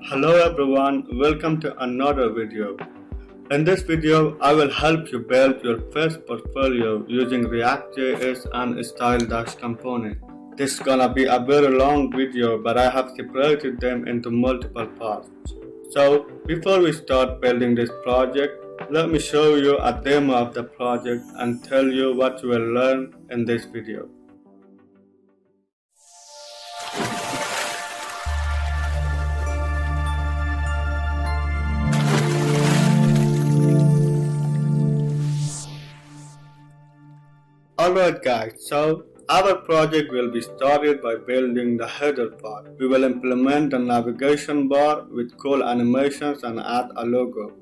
Hello everyone, welcome to another video. In this video, I will help you build your first portfolio using React.js and style-component. This is gonna be a very long video, but I have separated them into multiple parts. So, before we start building this project, let me show you a demo of the project and tell you what you will learn in this video. Alright guys, so our project will be started by building the header part. We will implement the navigation bar with cool animations and add a logo.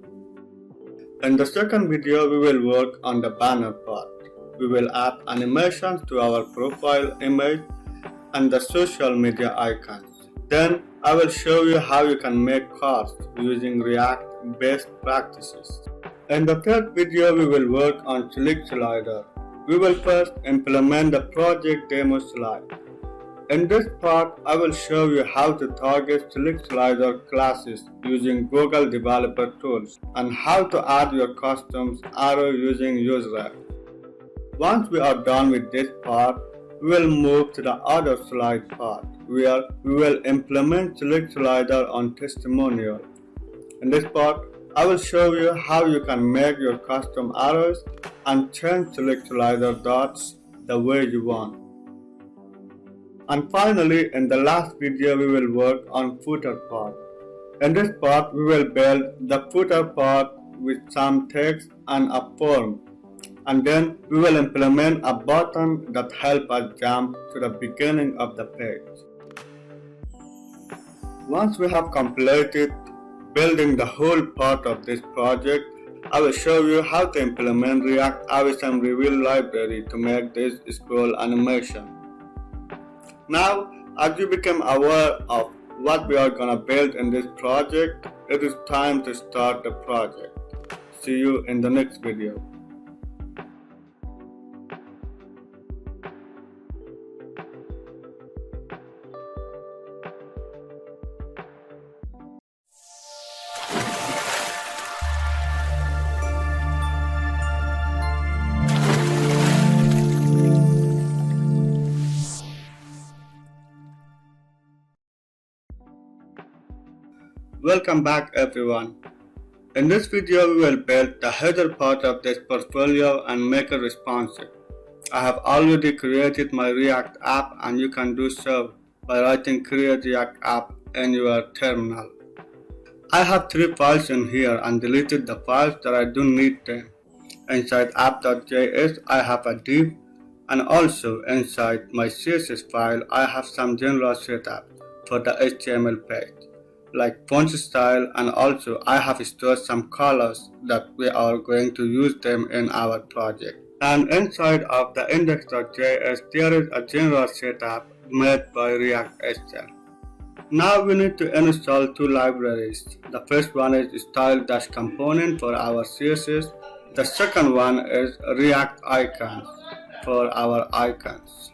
In the second video, we will work on the banner part. We will add animations to our profile image and the social media icons. Then I will show you how you can make cards using React best practices. In the third video, we will work on select slider. We will first implement the project demo slide. In this part, I will show you how to target select slider classes using Google Developer Tools and how to add your custom arrow using useref. Once we are done with this part, we will move to the other slide part where we will implement select slider on Testimonial. In this part, I will show you how you can make your custom arrows and change select slider dots the way you want. And finally, in the last video, we will work on footer part. In this part, we will build the footer part with some text and a form. And then we will implement a button that helps us jump to the beginning of the page. Once we have completed building the whole part of this project, I will show you how to implement React Awesome Reveal library to make this scroll animation. Now, as you become aware of what we are gonna build in this project, it is time to start the project. See you in the next video. Welcome back everyone. In this video we will build the header part of this portfolio and make it responsive. I have already created my React app and you can do so by writing create React app in your terminal. I have 3 files in here and deleted the files that I don't need them. Inside app.js I have a div, and also inside my CSS file I have some general setup for the HTML page, like font style, and also I have stored some colors that we are going to use them in our project. And inside of the index.js there is a general setup made by React SL. Now we need to install 2 libraries. The first one is style-component for our CSS. The second one is React icons for our icons.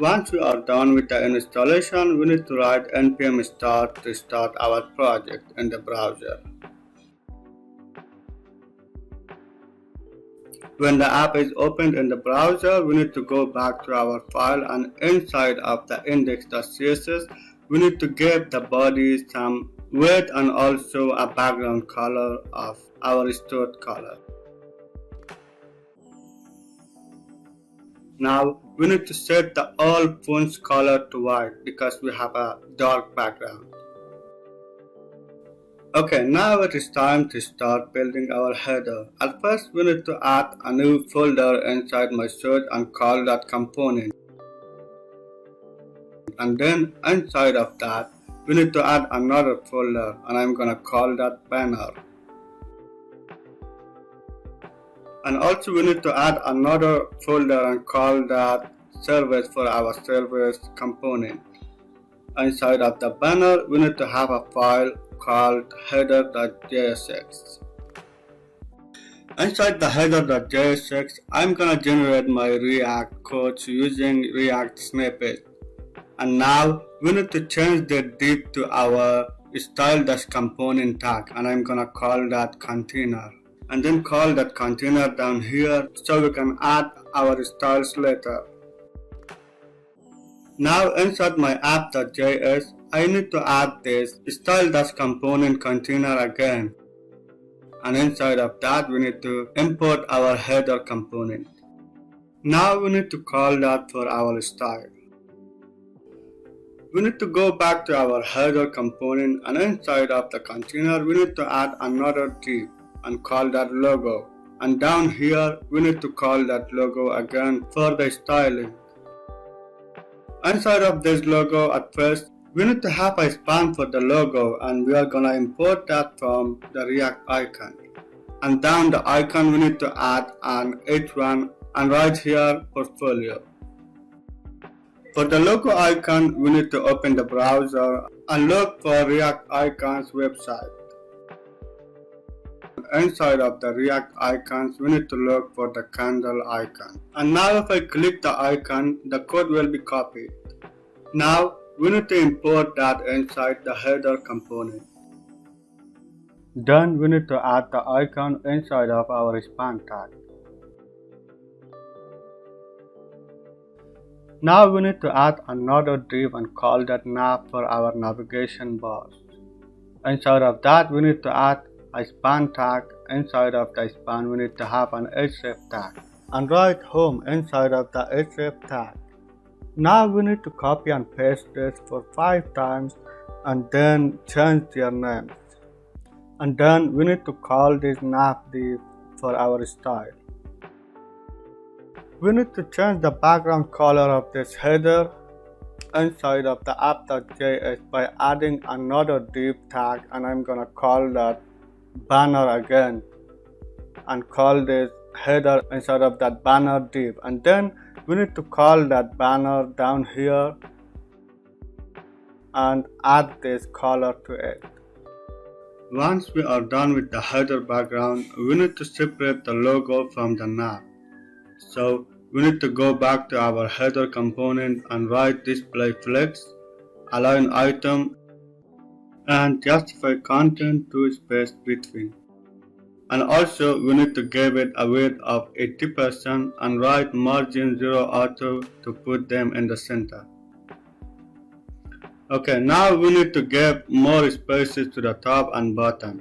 Once we are done with the installation, we need to write npm start to start our project in the browser. When the app is opened in the browser, we need to go back to our file, and inside of the index.css, we need to give the body some weight and also a background color of our stored color. Now we need to set the all fonts color to white because we have a dark background. Okay, now it is time to start building our header. At first we need to add a new folder inside my search and call that component. And then inside of that we need to add another folder and I'm gonna call that banner. And also we need to add another folder and call that service for our service component. Inside of the banner, we need to have a file called header.jsx. Inside the header.jsx, I'm gonna generate my React code using React snippet. And now we need to change the div to our style-component tag, and I'm gonna call that container. And then call that container down here so we can add our styles later. Now inside my app.js, I need to add this style-component container again. And inside of that, we need to import our header component. Now we need to call that for our style. We need to go back to our header component, and inside of the container, we need to add another div and call that logo. And down here, we need to call that logo again for the styling. Inside of this logo, at first, we need to have a span for the logo, and we are gonna import that from the React icon. And down the icon, we need to add an H1 and right here, portfolio. For the logo icon, we need to open the browser and look for React Icons website. Inside of the React icons, we need to look for the candle icon. And now if I click the icon, the code will be copied. Now we need to import that inside the header component. Then we need to add the icon inside of our span tag. Now we need to add another div and call that nav for our navigation bars. Inside of that, we need to add a span tag. Inside of the span, we need to have an href tag. And write home inside of the href tag. Now we need to copy and paste this for 5 times and then change their names. And then we need to call this nav div for our style. We need to change the background color of this header inside of the app.js by adding another div tag, and I'm gonna call that banner again and call this header inside of that banner div. And then we need to call that banner down here and add this color to it. Once we are done with the header background, we need to separate the logo from the nav. So we need to go back to our header component and write display flex, align item, and justify content to space between. And also we need to give it a width of 80% and write margin 0 auto to put them in the center. Okay, now we need to give more spaces to the top and bottom.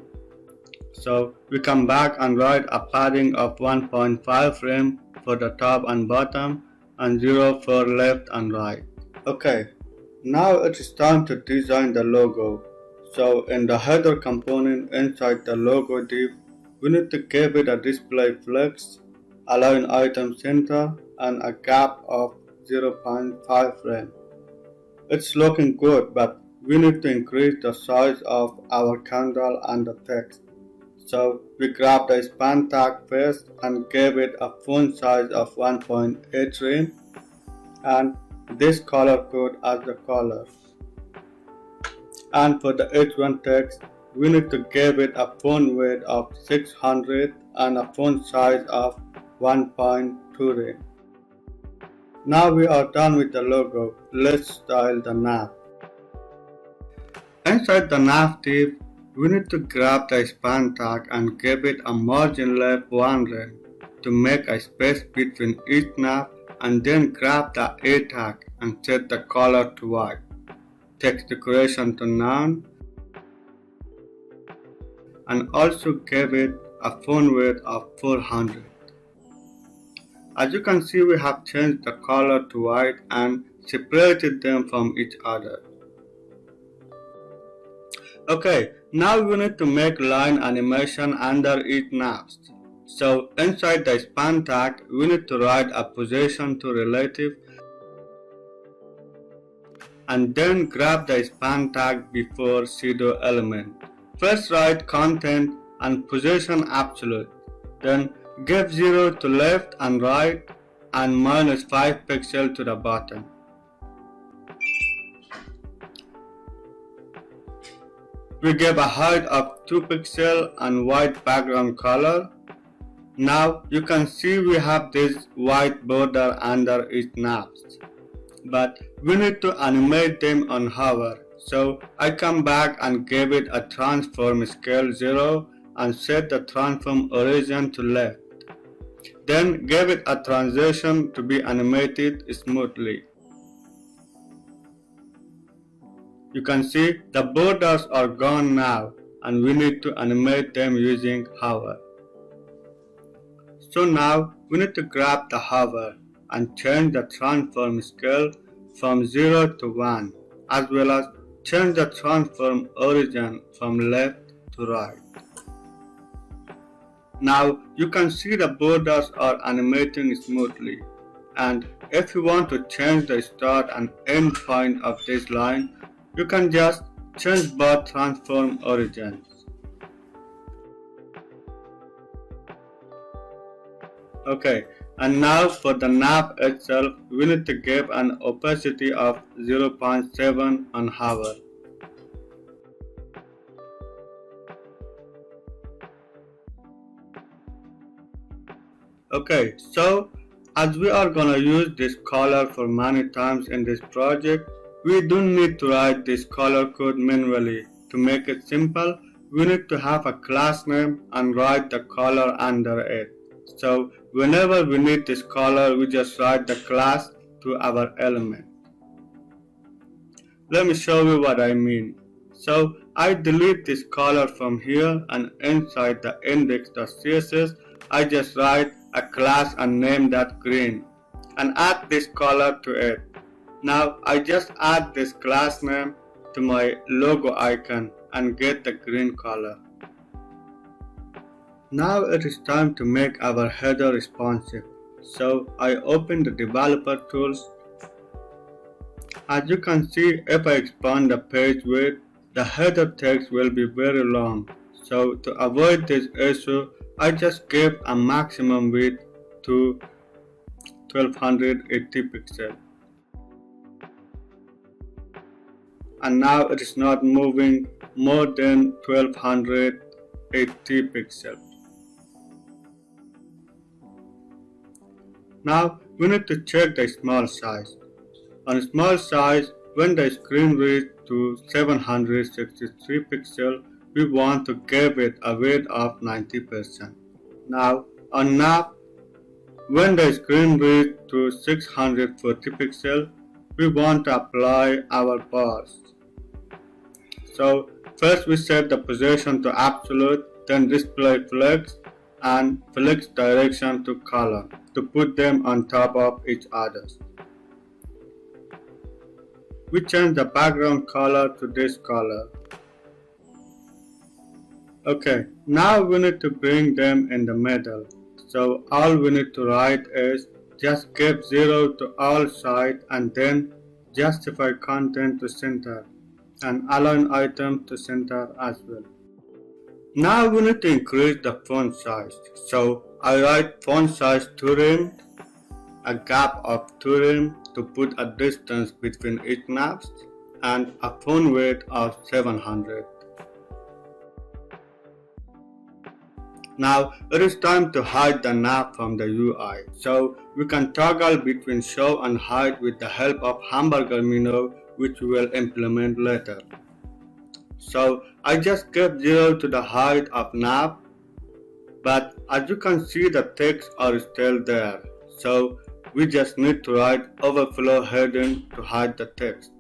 So we come back and write a padding of 1.5 frame for the top and bottom and 0 for left and right. Okay, now it is time to design the logo. So in the header component inside the logo div, we need to give it a display flex, align item center, and a gap of 0.5 frame. It's looking good, but we need to increase the size of our candle and the text. So we grab the span tag first and gave it a font size of 1.8 frame and this color code as the color. And for the H1 text, we need to give it a font weight of 600 and a font size of 1.2 frame. Now we are done with the logo. Let's style the nav. Inside the nav div, we need to grab the span tag and give it a margin left 1 rem to make a space between each nav, and then grab the A tag and set the color to white, text decoration to none, and also give it a font weight of 400. As you can see, we have changed the color to white and separated them from each other. Okay, now we need to make line animation under each nav. So inside the span tag, we need to write a position to relative and then grab the span tag before pseudo element. First write content and position absolute, then give 0 to left and right and minus 5 pixels to the bottom. We give a height of 2 pixels and white background color. Now you can see we have this white border under each nav. but we need to animate them on hover. So I come back and give it a transform scale 0 and set the transform origin to left. Then give it a transition to be animated smoothly. You can see the borders are gone now and we need to animate them using hover. So now we need to grab the hover and change the transform scale from 0 to 1, as well as change the transform origin from left to right. Now you can see the borders are animating smoothly, and if you want to change the start and end point of this line, you can just change both transform origins. Okay, and now for the nav itself, we need to give an opacity of 0.7 on hover. Okay, so as we are gonna use this color for many times in this project, we don't need to write this color code manually. To make it simple, we need to have a class name and write the color under it. So whenever we need this color, we just write the class to our element. Let me show you what I mean. So I delete this color from here, and inside the index.css, I just write a class and name that green and add this color to it. Now I just add this class name to my logo icon and get the green color. Now it is time to make our header responsive. So I open the developer tools. As you can see, if I expand the page width, the header text will be very long. So to avoid this issue, I just give a maximum width to 1280 pixels. And now it is not moving more than 1280 pixels. Now we need to check the small size. On small size, when the screen reaches to 763 pixels, we want to give it a width of 90%. Now on nav, when the screen reaches to 640 pixels, we want to apply our bars. So first we set the position to absolute, then display flex and flex direction to column to put them on top of each other. We change the background color to this color. Okay, now we need to bring them in the middle. So all we need to write is just give 0 to all sides and then justify content to center and align item to center as well. Now we need to increase the font size. So I write font size to rem, a gap of 2 rem to put a distance between each navs, and a font weight of 700. Now it is time to hide the nav from the UI. So we can toggle between show and hide with the help of hamburger menu, which we will implement later. So I just give 0 to the height of nav, but as you can see the text are still there. So we just need to write overflow heading to hide the text.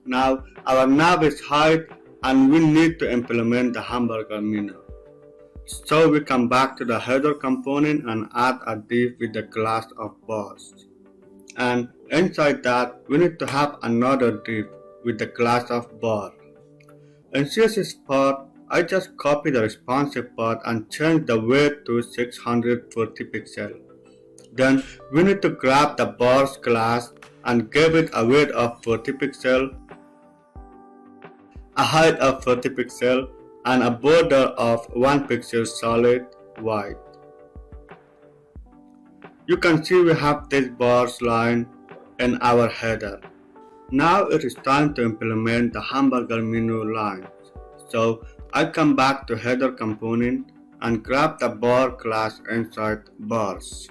Now our nav is hide and we need to implement the hamburger menu. So we come back to the header component and add a div with the class of bars. And inside that we need to have another div with the class of bar. In CSS part, I just copy the responsive part and change the width to 640 pixels. Then we need to grab the bars class and give it a width of 40 pixels, a height of 40 pixels, and a border of 1 pixel solid white. You can see we have this bars line in our header. Now it is time to implement the hamburger menu lines. So I come back to header component and grab the bar class inside bars.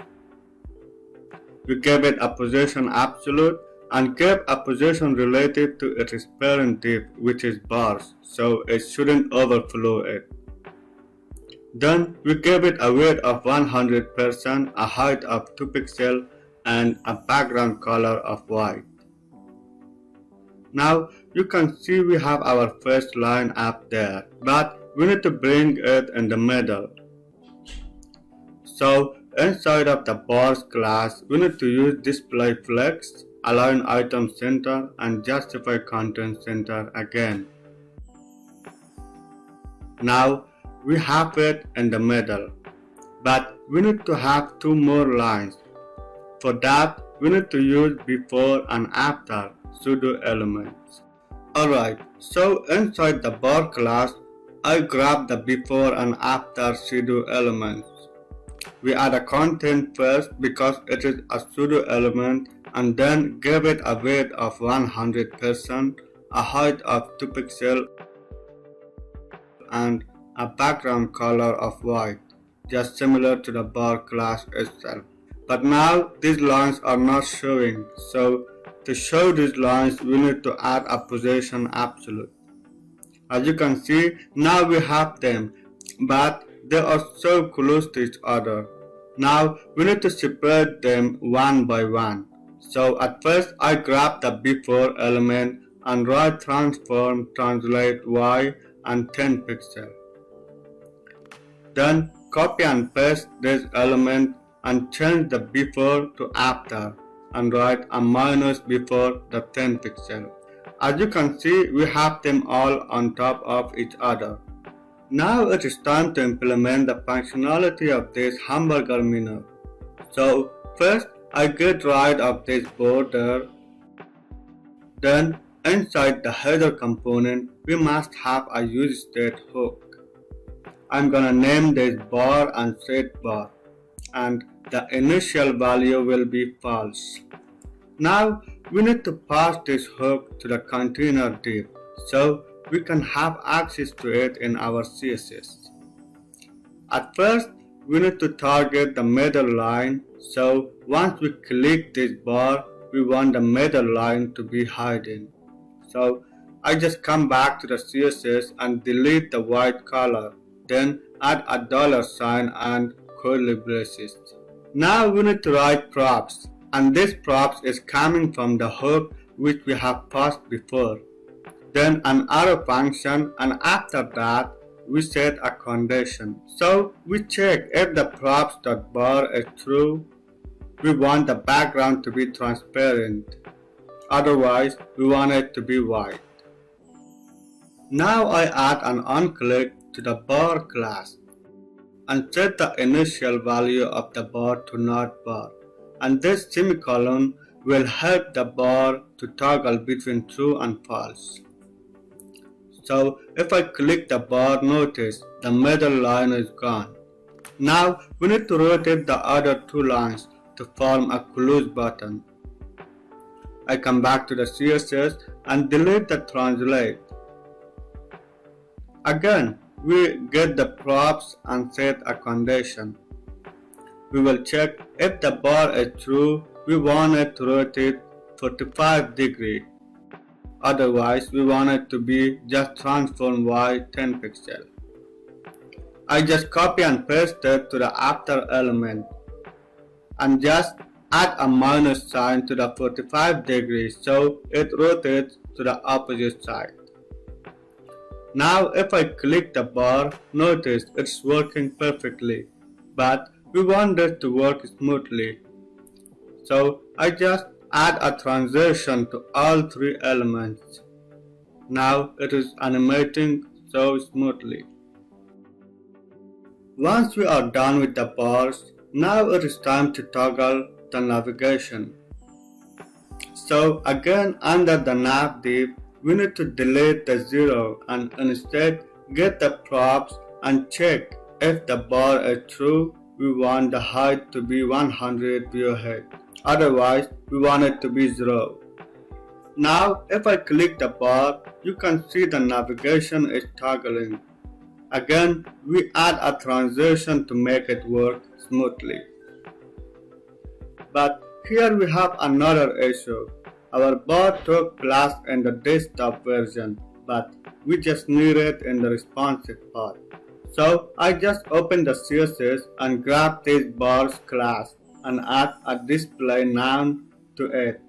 We give it a position absolute and give a position related to its parent div, which is bars, so it shouldn't overflow it. Then we give it a weight of 100%, a height of 2 pixels, and a background color of white. Now you can see we have our first line up there, but we need to bring it in the middle. So inside of the bars class, we need to use display flex, align item center, and justify content center again. Now we have it in the middle, but we need to have 2 more lines. For that, we need to use before and after pseudo elements. Alright, so inside the bar class, I grab the before and after pseudo elements. We add a content first because it is a pseudo element, and then give it a weight of 100%, a height of 2 pixels, and a background color of white, just similar to the bar class itself. But now these lines are not showing, so to show these lines we need to add a position absolute. As you can see, now we have them, but they are so close to each other. Now we need to separate them one by one. So at first I grab the before element and write transform translate y and 10 pixels. Then copy and paste this element and change the before to after and write a minus before the 10 pixel. As you can see, we have them all on top of each other. Now it is time to implement the functionality of this hamburger menu. So first I get rid of this border. Then inside the header component, we must have a use state hook. I'm gonna name this bar and set bar, and the initial value will be false. Now we need to pass this hook to the container div so we can have access to it in our CSS. At first we need to target the middle line, so once we click this bar we want the middle line to be hidden. So I just come back to the CSS and delete the white color, then add a $sign and curly braces. Now we need to write props, and this props is coming from the hook which we have passed before. Then an arrow function, and after that we set a condition. So we check if the props.bar is true. We want the background to be transparent, otherwise we want it to be white. Now I add an onClick to the bar class and set the initial value of the bar to not bar, and this semicolon will help the bar to toggle between true and false. So if I click the bar, notice the middle line is gone. Now we need to rotate the other 2 lines to form a close button. I come back to the CSS and delete the translate. Again, we get the props and set a condition. We will check if the bar is true. We want it to rotate 45 degrees. Otherwise, we want it to be just transform y 10 pixels. I just copy and paste it to the after element and just add a minus sign to the 45 degrees so it rotates to the opposite side. Now if I click the bar, notice it's working perfectly, but we want it to work smoothly. So I just add a transition to all 3 elements. Now it is animating so smoothly. Once we are done with the bars, now it is time to toggle the navigation. So again, under the nav div, we need to delete the 0 and instead get the props and check if the bar is true. We want the height to be 100 view height, otherwise we want it to be 0. Now if I click the bar, you can see the navigation is toggling. Again, we add a transition to make it work smoothly. But here we have another issue. Our bar took place in the desktop version, but we just need it in the responsive part. So I just opened the CSS and grabbed this bar's class and add a display noun to it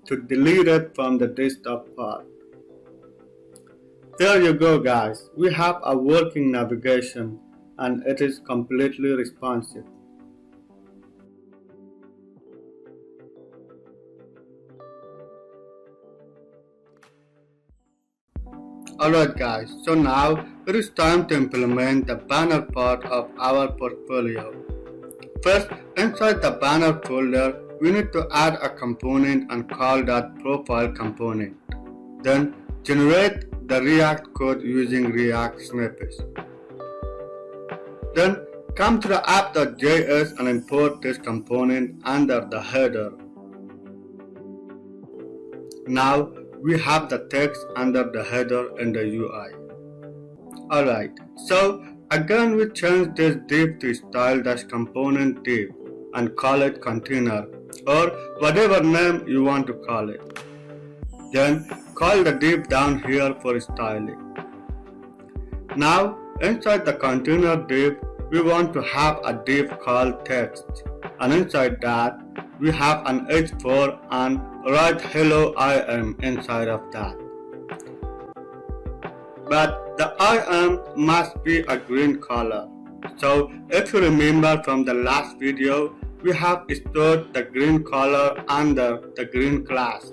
to delete it from the desktop part. There you go guys, we have a working navigation and it is completely responsive. Alright guys, so now it is time to implement the banner part of our portfolio. First, inside the banner folder, we need to add a component and call that profile component. Then generate the React code using React snippets. Then come to the app.js and import this component under the header. Now we have the text under the header in the UI. Alright, so again we change this div to style-component div and call it container or whatever name you want to call it. Then call the div down here for styling. Now inside the container div we want to have a div called text, and inside that we have an h4 and write hello I am inside of that. But the I am must be a green color. So if you remember from the last video, we have stored the green color under the green class.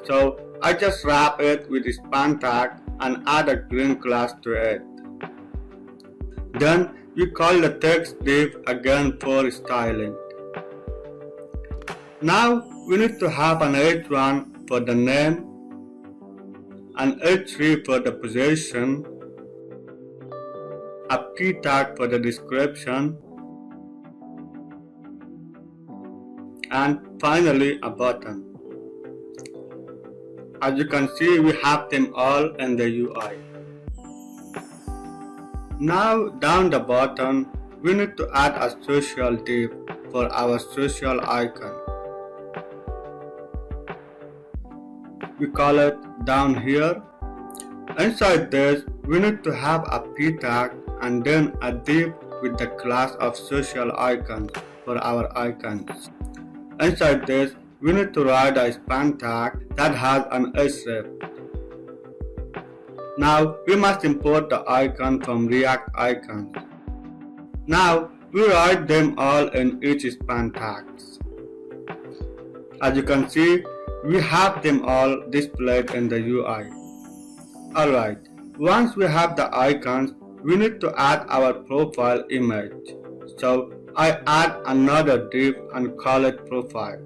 So I just wrap it with a span tag and add a green class to it. Then we call the text div again for styling. Now we need to have an h1 for the name, an h3 for the position, a p tag for the description, and finally a button. As you can see, we have them all in the UI. Now down the bottom, we need to add a social div for our social icon. We call it down here. Inside this, we need to have a p tag and then a div with the class of social icons for our icons. Inside this, we need to write a span tag that has an href. Now we must import the icon from React icons. Now we write them all in each span tags. As you can see, we have them all displayed in the UI. Alright, once we have the icons, we need to add our profile image. So I add another div and call it profile.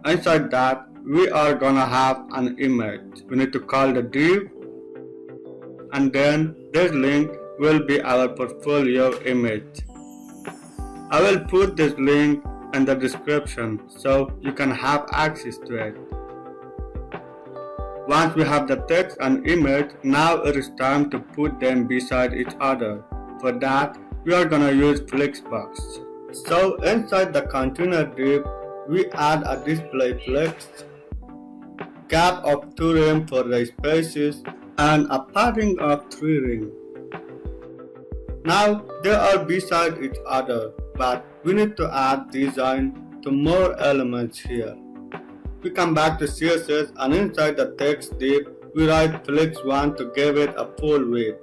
Inside that, we are gonna have an image. We need to call the div, and then this link will be our portfolio image. I will put this link in the description so you can have access to it. Once we have the text and image, now it is time to put them beside each other. For that, we are gonna use Flexbox. So inside the container div, we add a display flex, gap of 2 rem for the spaces, and a padding of 3 rem. Now they are beside each other, but we need to add design to more elements here. We come back to CSS and inside the text div, we write flex1 to give it a full width.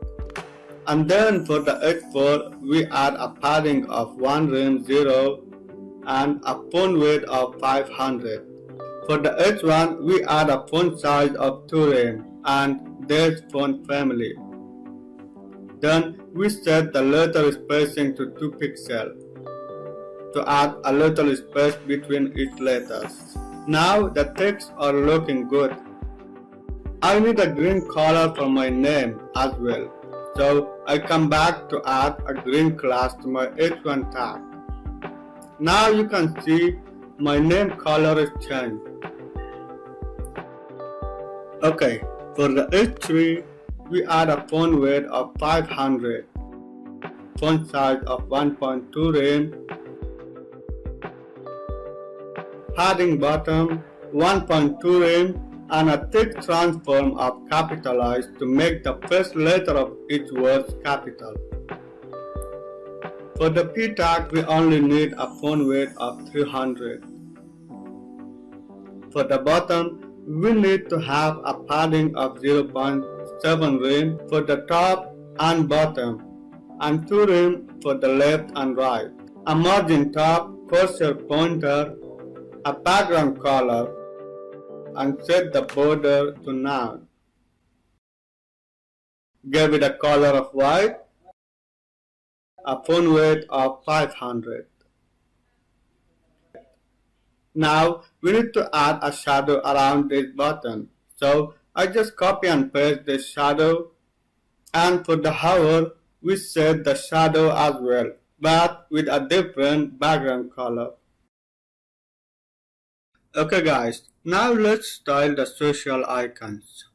And then for the h4, we add a padding of 1 rem 0 and a font width of 500. For the h1, we add a font size of 2 rem and this font family. Then we set the letter spacing to 2 pixels to add a little space between each letters. Now the texts are looking good. I need a green color for my name as well. So I come back to add a green class to my h1 tag. Now you can see my name color is changed. Okay, for the h3, we add a font width of 500, font size of 1.2 rem, padding bottom 1.2 rem, and a thick transform of capitalized to make the first letter of each word capital. For the P tag, we only need a font weight of 300. For the bottom, we need to have a padding of 0.7 rem for the top and bottom, and 2 rem for the left and right. A margin top, cursor pointer, a background color, and set the border to none. Give it a color of white, a font weight of 500. Now we need to add a shadow around this button. So I just copy and paste this shadow, and for the hover we set the shadow as well, but with a different background color. Okay guys, now let's style the social icons.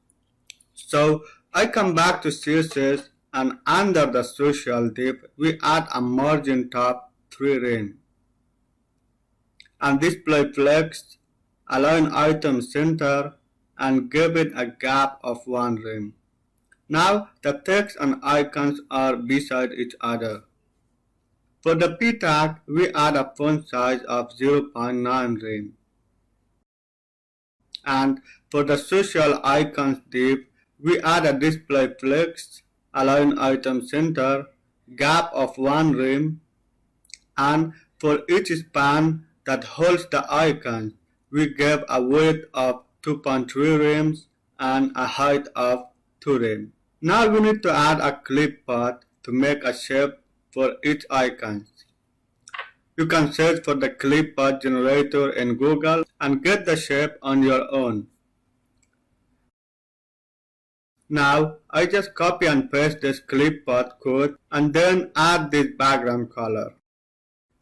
So I come back to CSS, and under the social div we add a margin top 3 rem and display flex, align item center, and give it a gap of 1 rem. Now the text and icons are beside each other. For the P tag, we add a font size of 0.9 rem. And for the social icons div, we add a display flex, align item center, gap of 1 rem, and for each span that holds the icon, we give a width of 2.3 rems and a height of 2 rem. Now we need to add a clip path to make a shape for each icon. You can search for the clip path generator in Google and get the shape on your own. Now I just copy and paste this clip path code and then add this background color.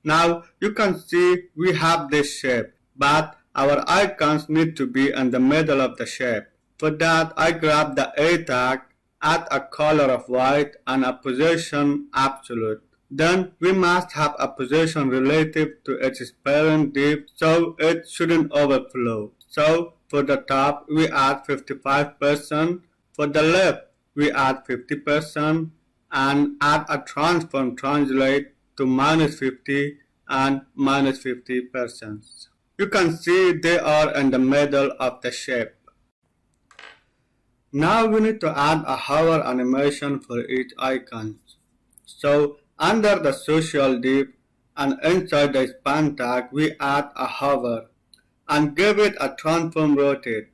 Now you can see we have this shape, but our icons need to be in the middle of the shape. For that, I grab the A tag, add a color of white and a position absolute. Then we must have a position relative to its parent div so it shouldn't overflow. So for the top we add 55%, for the left we add 50% and add a transform translate to -50 and -50%. You can see they are in the middle of the shape. Now we need to add a hover animation for each icon. So under the social div and inside the span tag we add a hover and give it a transform rotate,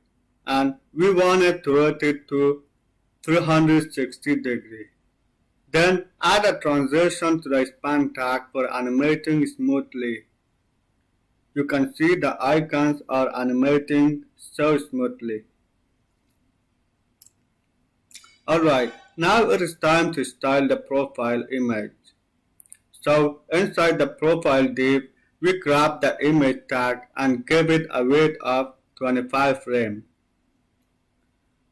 and we want it to rotate to 360 degrees. Then add a transition to the span tag for animating smoothly. You can see the icons are animating so smoothly. Alright, now it is time to style the profile image. So inside the profile div, we grab the image tag and give it a weight of 25 rem.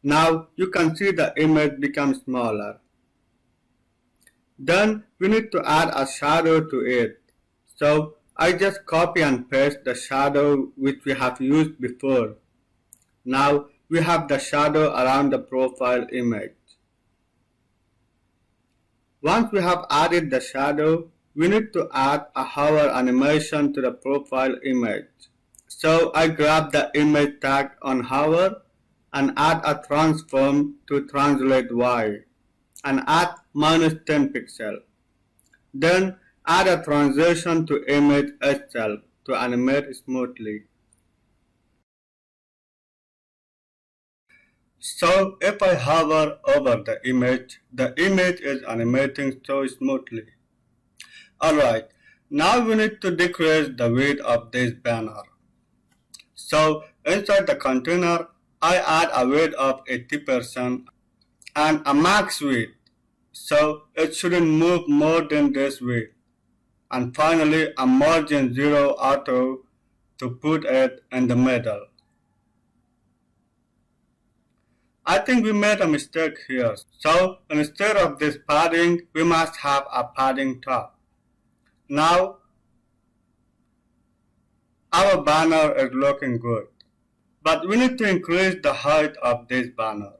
Now you can see the image becomes smaller. Then we need to add a shadow to it. So I just copy and paste the shadow which we have used before. Now we have the shadow around the profile image. Once we have added the shadow, we need to add a hover animation to the profile image. So I grab the image tag on hover and add a transform to translate Y and add -10 pixel. Then add a transition to image itself to animate smoothly. So if I hover over the image is animating so smoothly. Alright, now we need to decrease the width of this banner. So inside the container, I add a width of 80% and a max width, so it shouldn't move more than this width. And finally a margin 0 auto to put it in the middle. I think we made a mistake here. So instead of this padding, we must have a padding top. Now our banner is looking good. but we need to increase the height of this banner.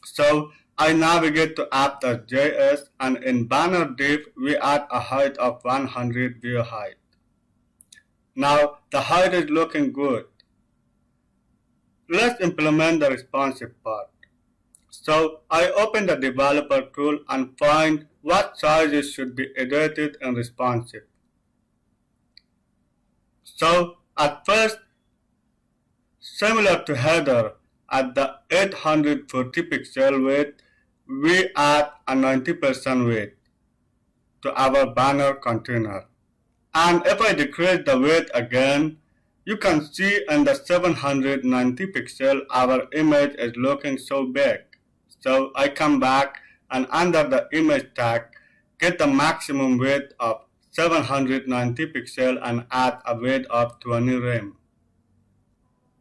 So I navigate to app.js, and in banner div we add a height of 100 view height. Now the height is looking good. Let's implement the responsive part. So I open the developer tool and find what sizes should be edited in responsive. So at first, similar to header, at the 840 pixel width, we add a 90% width to our banner container. And if I decrease the width again, you can see in the 790 pixel our image is looking so big. So I come back and under the image tag, get the maximum width of 790 pixel and add a width of 20 rem.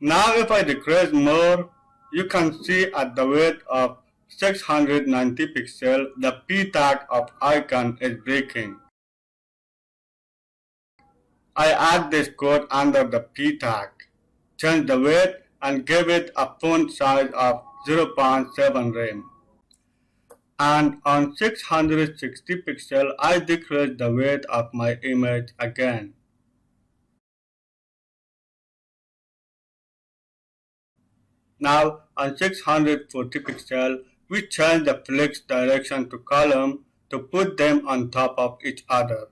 Now if I decrease more, you can see at the width of 690 pixel, the P tag of icon is breaking. I add this code under the P tag, change the width and give it a font size of 0.7 rem. And on 660 pixel, I decrease the width of my image again. Now on 640 pixel, we change the flex direction to column to put them on top of each other.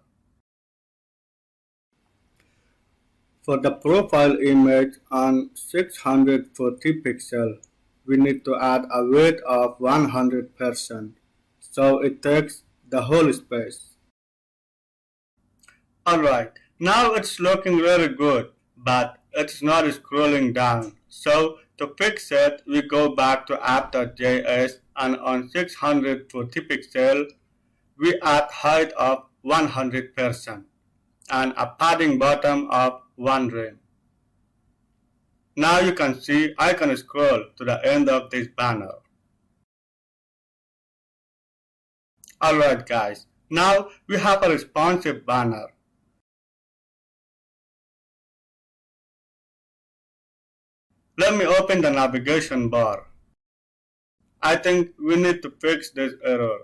For the profile image on 640 pixel, we need to add a width of 100%, so it takes the whole space. Alright, now it's looking very good, but it's not scrolling down. So to fix it, we go back to app.js and on 640 pixel, we add height of 100% and a padding bottom of 1 rem. Now you can see I can scroll to the end of this banner. Alright guys, now we have a responsive banner. Let me open the navigation bar. I think we need to fix this error.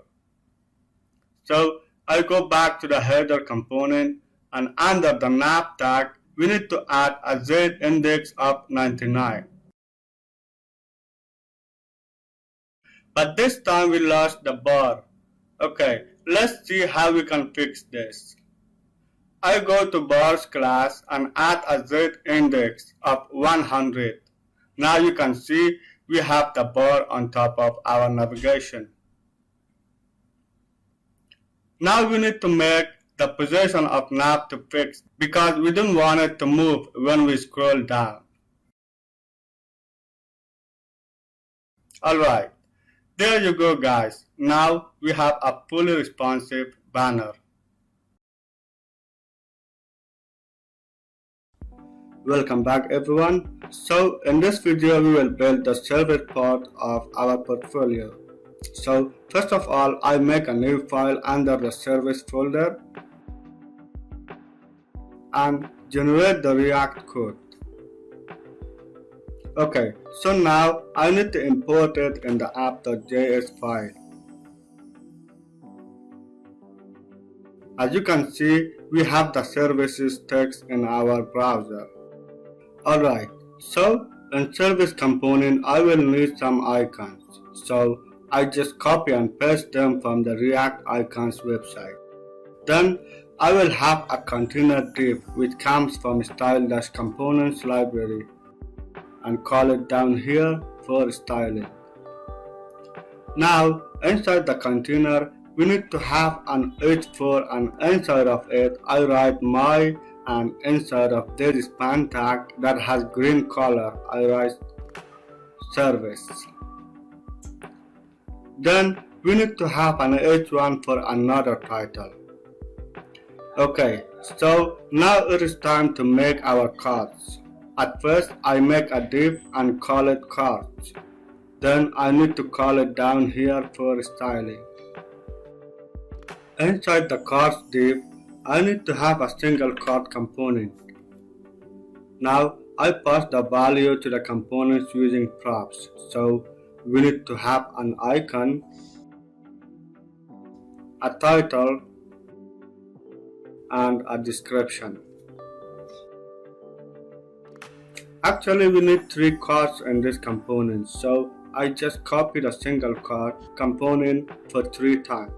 So I go back to the header component and under the nav tag, we need to add a Z index of 99. But this time we lost the bar. Okay, let's see how we can fix this. I go to bars class and add a Z index of 100. Now you can see we have the bar on top of our navigation. Now we need to make the position of nav to fix because we don't want it to move when we scroll down. Alright, there you go guys. Now we have a fully responsive banner. Welcome back everyone. So in this video we will build the service part of our portfolio. So first of all, I make a new file under the service folder and generate the React code. Okay, so now I need to import it in the app.js file. As you can see, we have the services text in our browser. Alright, so in service component I will need some icons. So I just copy and paste them from the React icons website. Then I will have a container div which comes from style-components library and call it down here for styling. Now inside the container we need to have an h4 and inside of it I write my and inside of this span tag that has green color I write service. Then we need to have an h1 for another title. Okay, so now it is time to make our cards. At first I make a div and call it cards. Then I need to call it down here for styling. Inside the cards div, I need to have a single card component. Now I pass the value to the components using props. So we need to have an icon, a title, and a description. Actually, we need 3 cards in this component, so I just copied a single card component for 3 times.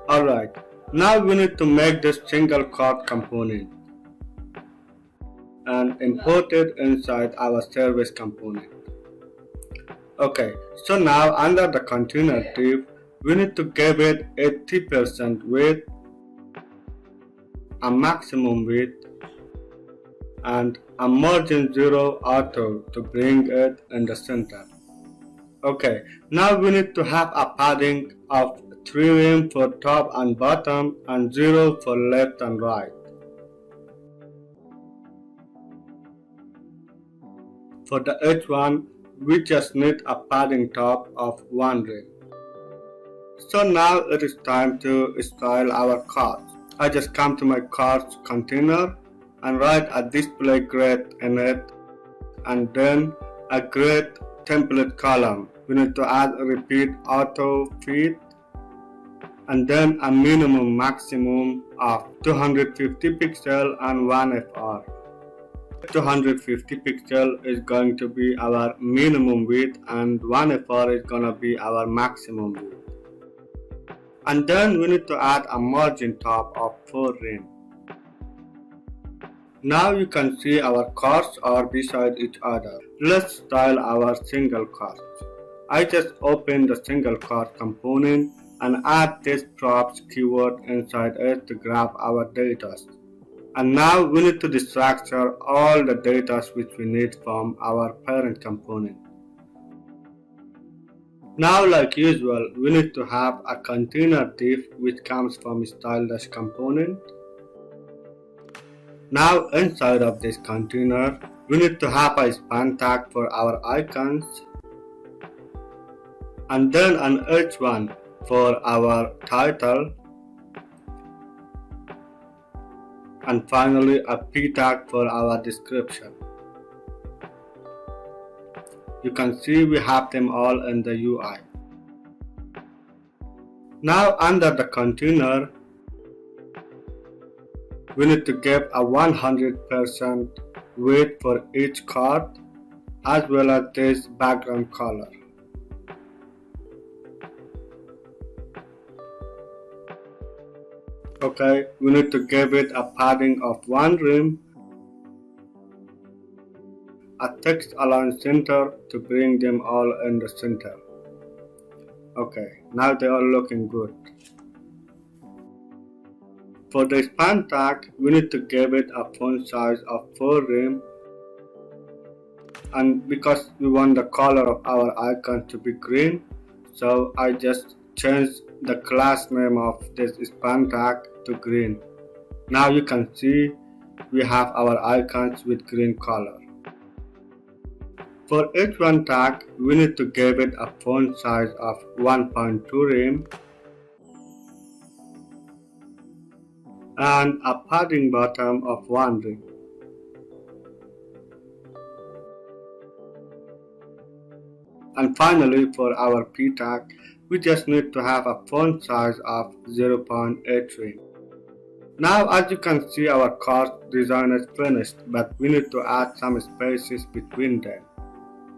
Alright, now we need to make this single card component and import it inside our service component. Okay, so now under the container div, we need to give it 80% width, a maximum width, and a margin 0 auto to bring it in the center. Okay, now we need to have a padding of 3 rem for top and bottom and 0 for left and right. For the H1, we just need a padding top of 1 rem. So now it is time to style our cards. I just come to my cards container and write a display grid in it, and then a grid template column. We need to add a repeat auto feed, and then a minimum maximum of 250 pixel and 1 FR. 250 pixel is going to be our minimum width and 1 FR is gonna be our maximum width. And then we need to add a margin top of 4 rem. Now you can see our cards are beside each other. Let's style our single cards. I just open the single card component and add this props keyword inside it to grab our data. And now we need to destructure all the data which we need from our parent component. Now, like usual, we need to have a container div which comes from style-component. Now inside of this container, we need to have a span tag for our icons, and then an H1 for our title, and finally a P tag for our description. You can see we have them all in the UI. Now under the container, we need to give a 100% width for each card as well as this background color. Okay, we need to give it a padding of 1 rem, a text align center to bring them all in the center. Okay, now they are looking good. For the span tag, we need to give it a font size of 4 rem, and because we want the color of our icon to be green, so I just changed the class name of this span tag to green. Now you can see we have our icons with green color. For each one tag, we need to give it a font size of 1.2 rem and a padding bottom of 1 rem. And finally, for our P tag, we just need to have a font size of 0.8 rem. Now as you can see, our card design is finished, but we need to add some spaces between them.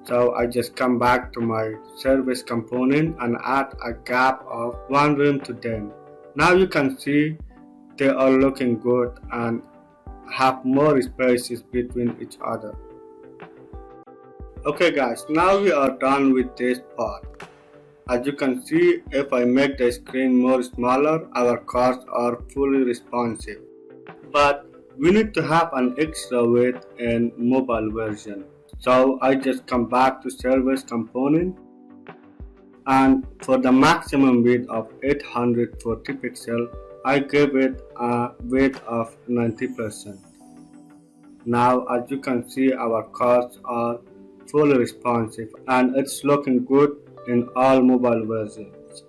So I just come back to my service component and add a gap of 1 rem to them. Now you can see they are looking good and have more spaces between each other. Okay guys, now we are done with this part. As you can see, if I make the screen more smaller, our cards are fully responsive. But we need to have an extra width in mobile version. So I just come back to service component, and for the maximum width of 840 pixel, I give it a width of 90%. Now as you can see, our cards are fully responsive and it's looking good in all mobile versions.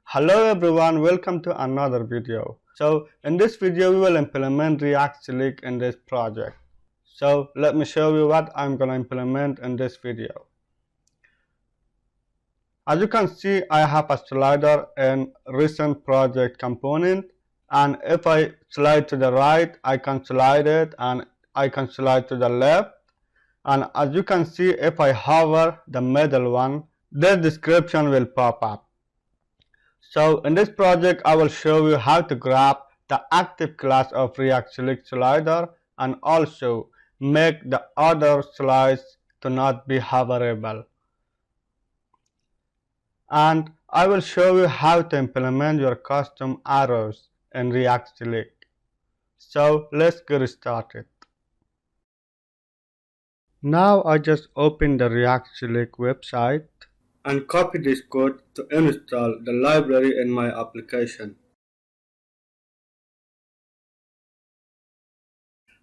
Hello everyone, welcome to another video. So in this video we will implement React Slick in this project. So let me show you what I'm going to implement in this video. As you can see, I have a slider in recent project component, and if I slide to the right, I can slide it, and I can slide to the left. And as you can see, if I hover the middle one, this description will pop up. So in this project, I will show you how to grab the active class of React Select slider and also make the other slides to not be hoverable. And I will show you how to implement your custom arrows in React Select. So let's get started. Now I just open the React Select website and copy this code to install the library in my application.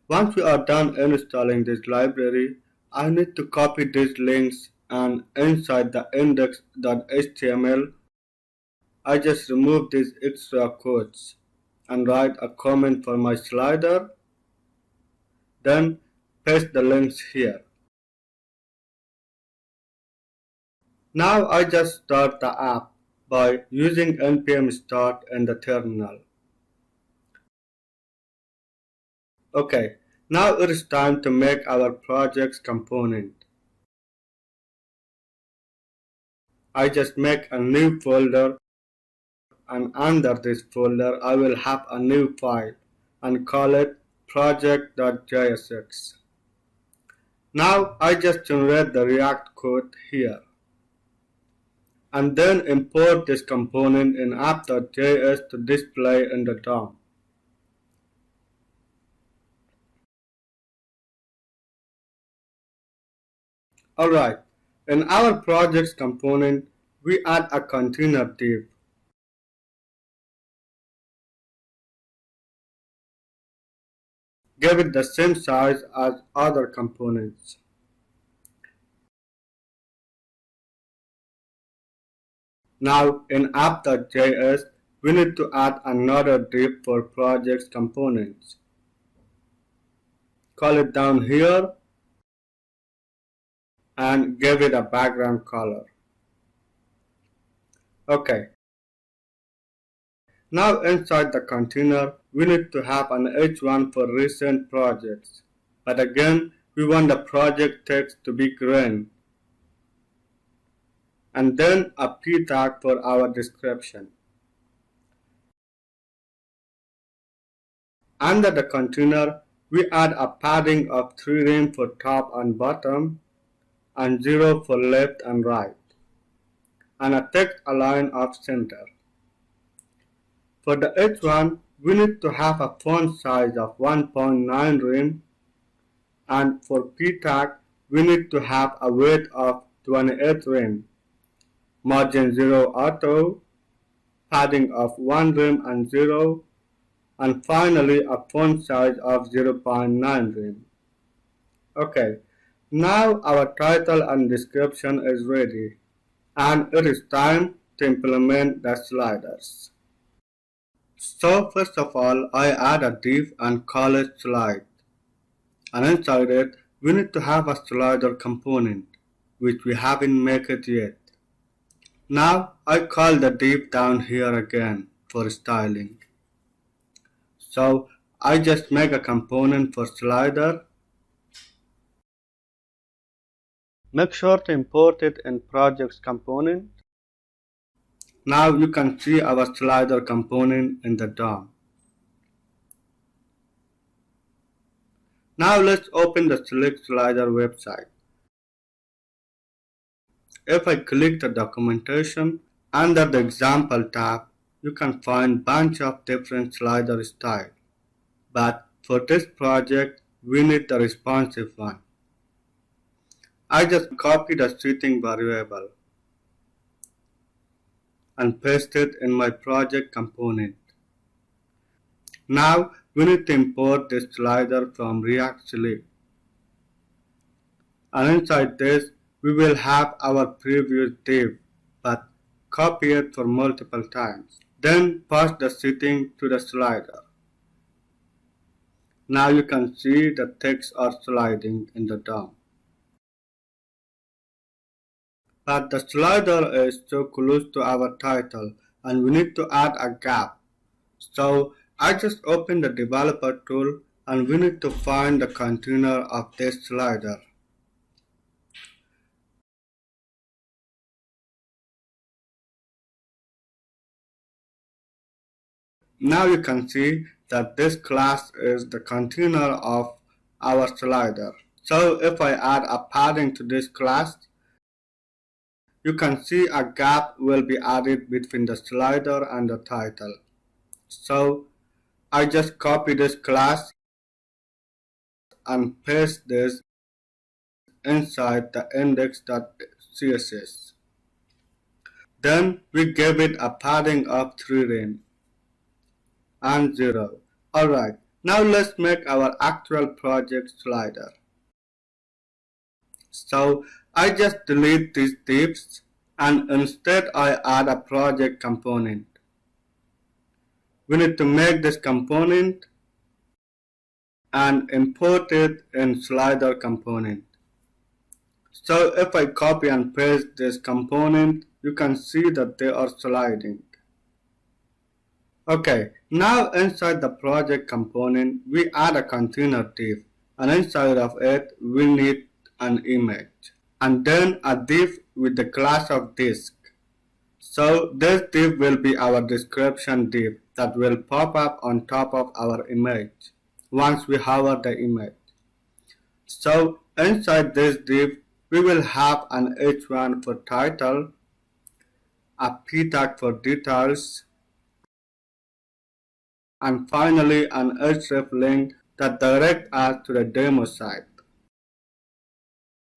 Once we are done installing this library, I need to copy these links, and inside the index.html, I just remove these extra codes and write a comment for my slider, then paste the links here. Now I just start the app by using npm start in the terminal. Okay, now it is time to make our project's component. I just make a new folder, and under this folder I will have a new file and call it project.jsx. Now I just generate the React code here and then import this component in app.js to display in the DOM. Alright, in our project's component, we add a container div. Give it the same size as other components. Now in app.js, we need to add another div for project's components. Call it down here and give it a background color. Okay. Now inside the container, we need to have an h1 for recent projects. But again, we want the project text to be green. And then a p tag for our description. Under the container, we add a padding of 3 rem for top and bottom, and 0 for left and right, and a text align of center. For the h1, we need to have a font size of 1.9 rem, and for p tag, we need to have a width of 28 rem, margin 0 auto, padding of 1 rem and 0, and finally a font size of 0.9 rem. Okay, now our title and description is ready, and it is time to implement the sliders. So first of all, I add a div and call it slide. And inside it, we need to have a slider component, which we haven't made it yet. Now I call the div down here again for styling. So I just make a component for slider. Make sure to import it in projects component. Now you can see our slider component in the DOM. Now let's open the Select Slider website. If I click the documentation, under the example tab, you can find bunch of different slider styles. But for this project, we need the responsive one. I just copy the setting variable and paste it in my project component. Now we need to import this slider from React Sleep. And inside this, we will have our previous div, but copy it for multiple times. Then pass the setting to the slider. Now you can see the text are sliding in the DOM. But the slider is so close to our title and we need to add a gap. So I just open the developer tool and we need to find the container of this slider. Now you can see that this class is the container of our slider. So if I add a padding to this class, you can see a gap will be added between the slider and the title. So I just copy this class and paste this inside the index.css. Then we give it a padding of 3 rem and 0. Alright, now let's make our actual project slider. So I just delete these divs and instead I add a project component. We need to make this component and import it in slider component. So if I copy and paste this component, you can see that they are sliding. Okay, now inside the project component, we add a container div, and inside of it, we need an image, and then a div with the class of disk. So this div will be our description div that will pop up on top of our image once we hover the image. So inside this div, we will have an h1 for title, a p tag for details, and finally an href link that directs us to the demo site.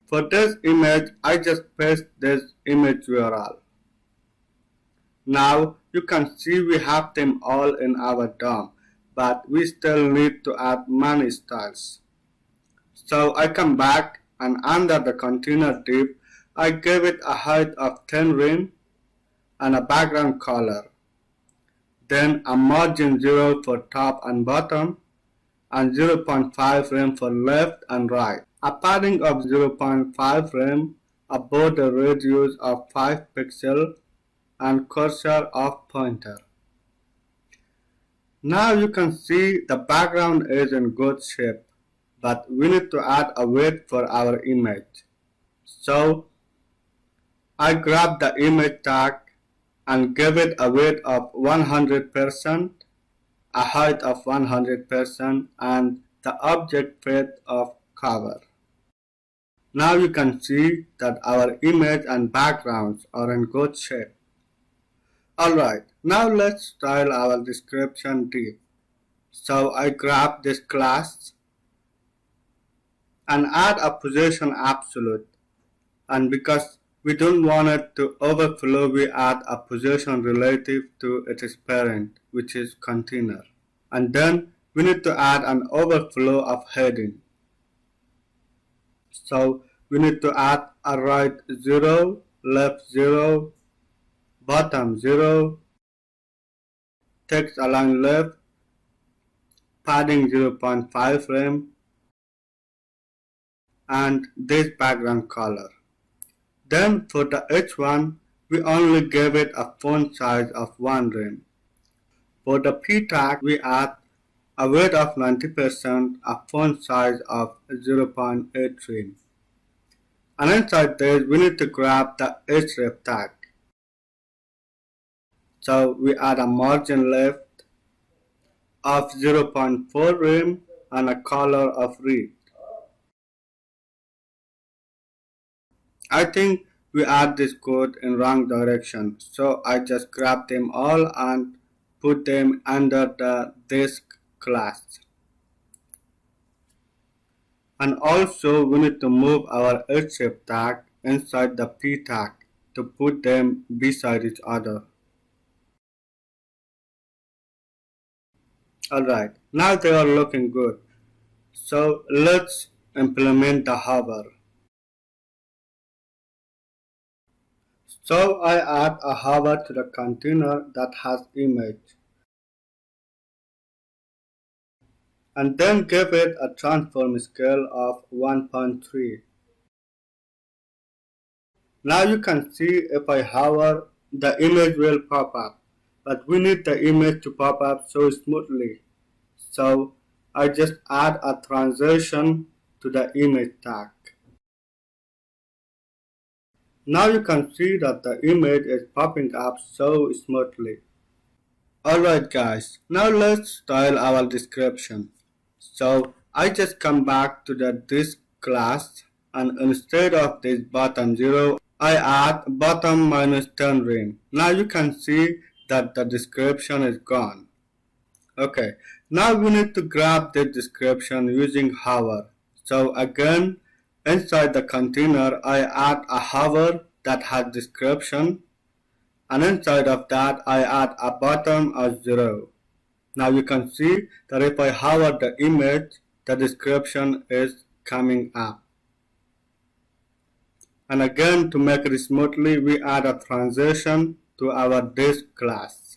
For this image, I just paste this image URL. Now you can see we have them all in our DOM, but we still need to add many styles. So I come back and under the container div, I give it a height of 10 rem and a background color. Then a margin 0 for top and bottom and 0.5 rem for left and right. A padding of 0.5 rem, a border radius of 5 pixels and cursor of pointer. Now you can see the background is in good shape, but we need to add a weight for our image. So I grab the image tag and give it a weight of 100%, a height of 100%, and the object width of cover. Now you can see that our image and backgrounds are in good shape. Alright, now let's style our description div. So I grab this class and add a position absolute, and because we don't want it to overflow, we add a position relative to its parent, which is container. And then we need to add an overflow of heading. So we need to add a right 0, left 0, bottom 0, text align left, padding 0.5 rem, and this background color. Then for the h1, we only give it a font size of 1 rem. For the p tag, we add a weight of 90%, a font size of 0.8 rem. And inside this, we need to grab the href tag. So we add a margin left of 0.4 rem and a color of red. I think we add this code in wrong direction, so I just grab them all and put them under the disk class. And also we need to move our href tag inside the p tag to put them beside each other. Alright, Now they are looking good. So let's implement the hover. So I add a hover to the container that has image and then give it a transform scale of 1.3. Now you can see if I hover, the image will pop up, but we need the image to pop up so smoothly. So I just add a transition to the image tag. Now you can see that the image is popping up so smoothly. Alright guys, now let's style our description. So I just come back to the this class and instead of this button 0, I add bottom minus 10 rim. Now you can see that the description is gone. Okay, now we need to grab the description using hover. So again, inside the container, I add a hover that has description, and inside of that, I add a bottom as 0. Now you can see that if I hover the image, the description is coming up. And again, to make it smoothly, we add a transition to our disk class.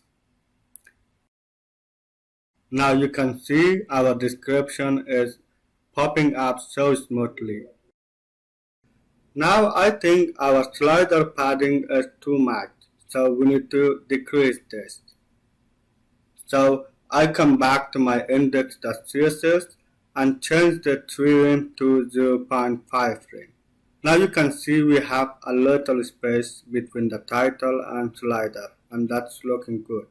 Now you can see our description is popping up so smoothly. Now I think our slider padding is too much, so we need to decrease this. So I come back to my index.css and change the trim to 0.5 rim. Now you can see we have a little space between the title and slider, and that's looking good.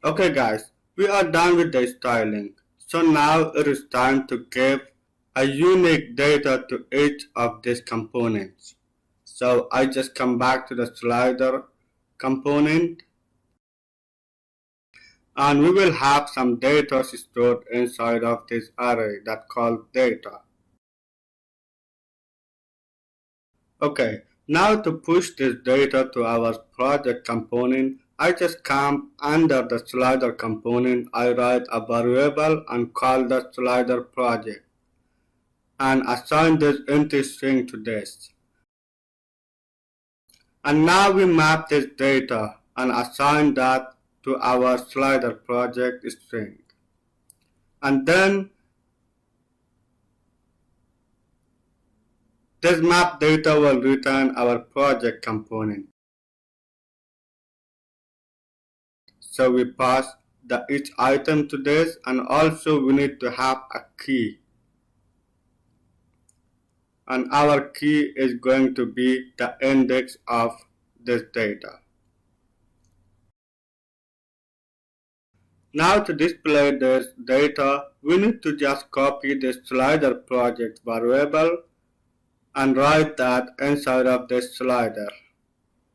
Okay guys, we are done with the styling. So now it is time to give a unique data to each of these components. So I just come back to the slider component and we will have some data stored inside of this array that called data. Okay, now to push this data to our project component, I just come under the slider component, I write a variable and call the slider project and assign this empty string to this. And now we map this data and assign that to our slider project string. And then this map data will return our project component. So we pass each item to this, and also we need to have a key. And our key is going to be the index of this data. Now to display this data, we need to just copy the slider project variable and write that inside of this slider.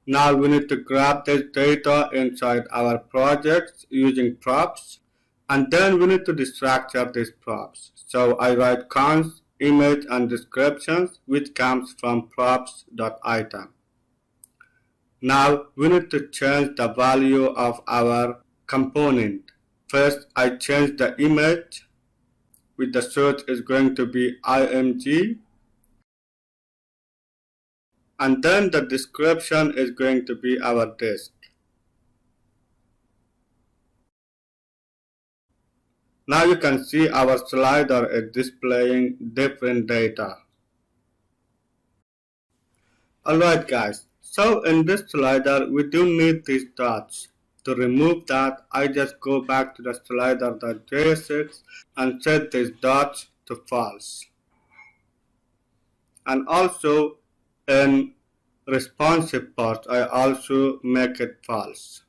Now we need to grab this data inside our projects using props, and then we need to destructure these props. So I write const image and descriptions, which comes from props.item. Now we need to change the value of our component. First I change the image, with the search is going to be img, and then the description is going to be our disk. Now you can see our slider is displaying different data. Alright guys, so in this slider we do need these dots. To remove that, I just go back to the slider.jsx and set these dots to false. And also in responsive part, I also make it false.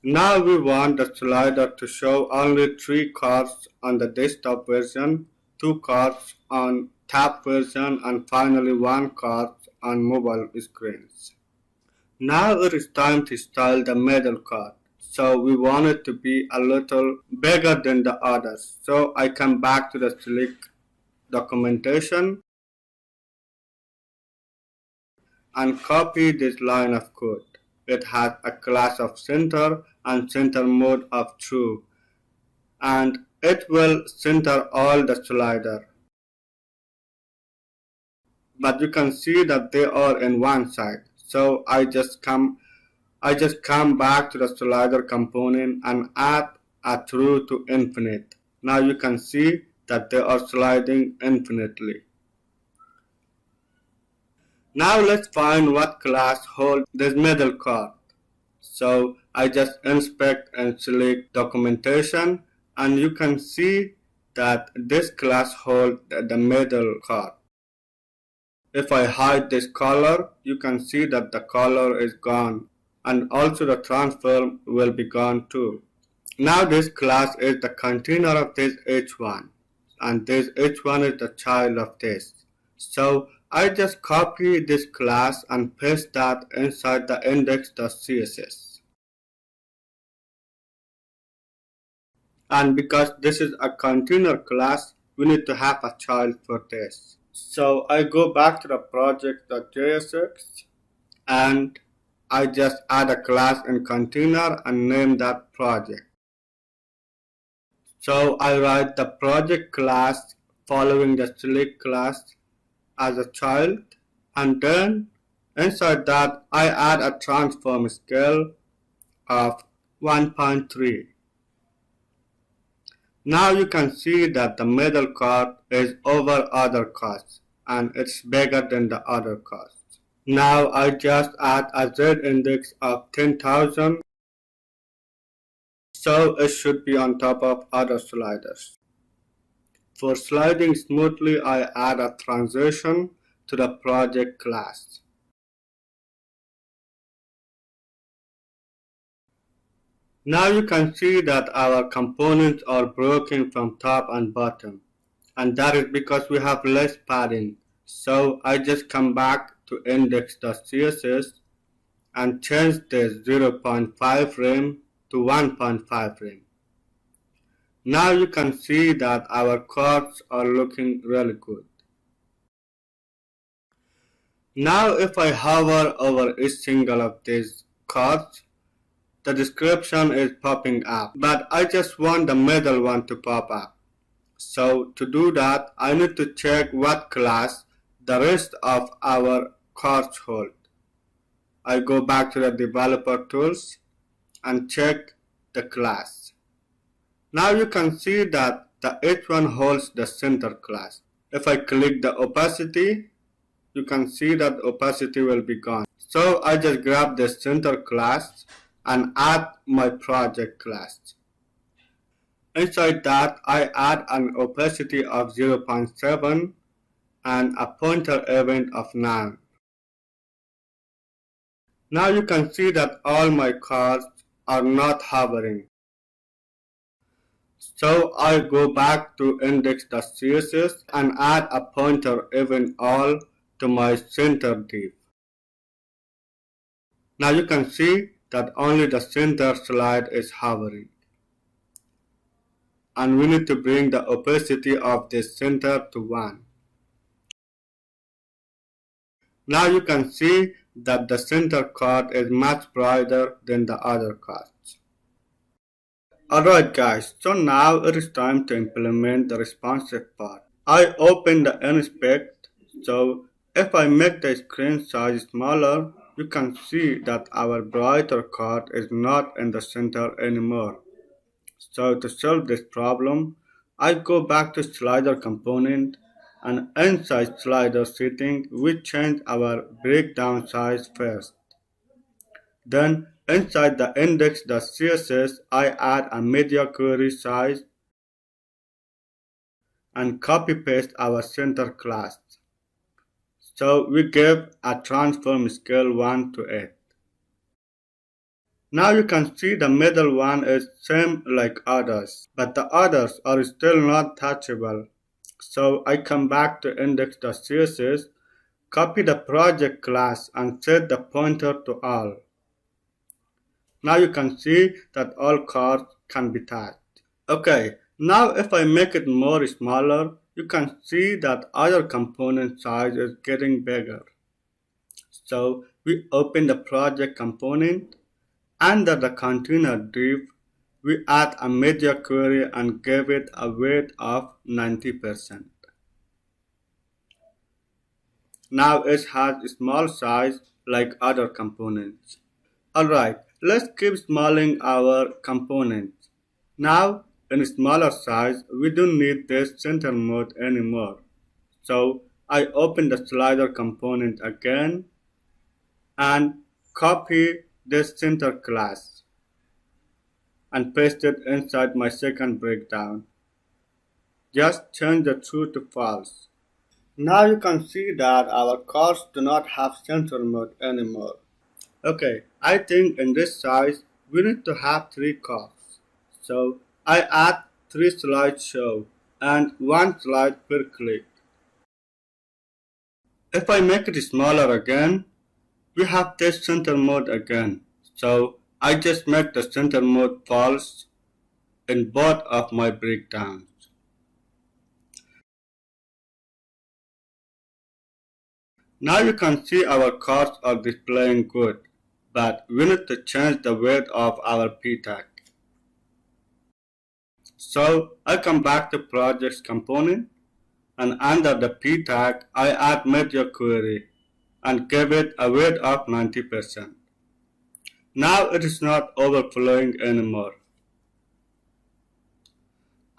Now we want the slider to show only 3 cards on the desktop version, 2 cards on tab version, and finally 1 card on mobile screens. Now it is time to style the middle card. So we want it to be a little bigger than the others. So I come back to the select documentation and copy this line of code. It has a class of center and center mode of true. And it will center all the slider. But you can see that they are in one side. So I just come back to the slider component and add a true to infinite. Now you can see that they are sliding infinitely. Now let's find what class holds this middle card. So I just inspect and select documentation, and you can see that this class holds the middle card. If I hide this color, you can see that the color is gone, and also the transform will be gone too. Now this class is the container of this h1, and this h1 is the child of this. So I just copy this class and paste that inside the index.css. And because this is a container class, we need to have a child for this. So I go back to the project.jsx and I just add a class in container and name that project. So I write the project class following the select class as a child, and then inside that I add a transform scale of 1.3. Now you can see that the middle card is over other cards and it's bigger than the other cards. Now I just add a Z index of 10,000, so it should be on top of other sliders. For sliding smoothly, I add a transition to the project class. Now you can see that our components are broken from top and bottom, and that is because we have less padding. So I just come back to index.css and change this 0.5 rem to 1.5 rem. Now you can see that our cards are looking really good. Now if I hover over each single of these cards, the description is popping up, but I just want the middle one to pop up. So to do that, I need to check what class the rest of our cards hold. I go back to the developer tools and check the class. Now you can see that the H1 holds the center class. If I click the opacity, you can see that opacity will be gone. So I just grab the center class and add my project class. Inside that, I add an opacity of 0.7 and a pointer event of 9. Now you can see that all my cards are not hovering. So I go back to index.css and add a pointer event all to my center div. Now you can see that only the center slide is hovering. And we need to bring the opacity of this center to 1. Now you can see that the center card is much brighter than the other cards. Alright guys, so now it is time to implement the responsive part. I open the inspect, so if I make the screen size smaller, you can see that our brighter card is not in the center anymore. So to solve this problem, I go back to slider component and inside slider setting, we change our breakdown size first. Then inside the index.css, I add a media query size and copy paste our center class. So we give a transform scale 1 to 8. Now you can see the middle one is same like others, but the others are still not touchable. So I come back to index.css, copy the project class and set the pointer to all. Now you can see that all cards can be touched. Okay, now if I make it more smaller, you can see that other component size is getting bigger. So we open the project component under the container div we add a media query and give it a weight of 90%. Now it has a small size like other components. Alright, let's keep smalling our components. Now, in smaller size, we don't need this center mode anymore. So I open the slider component again and copy this center class and paste it inside my second breakdown. Just change the true to false. Now you can see that our cars do not have center mode anymore. Okay, I think in this size we need to have 3 cars. So I add 3 slideshow and 1 slide per click. If I make it smaller again, we have this center mode again. So I just make the center mode false in both of my breakdowns. Now you can see our cards are displaying good, but we need to change the weight of our p tag. So I come back to projects component and under the p tag I add media query and give it a weight of 90%. Now it is not overflowing anymore.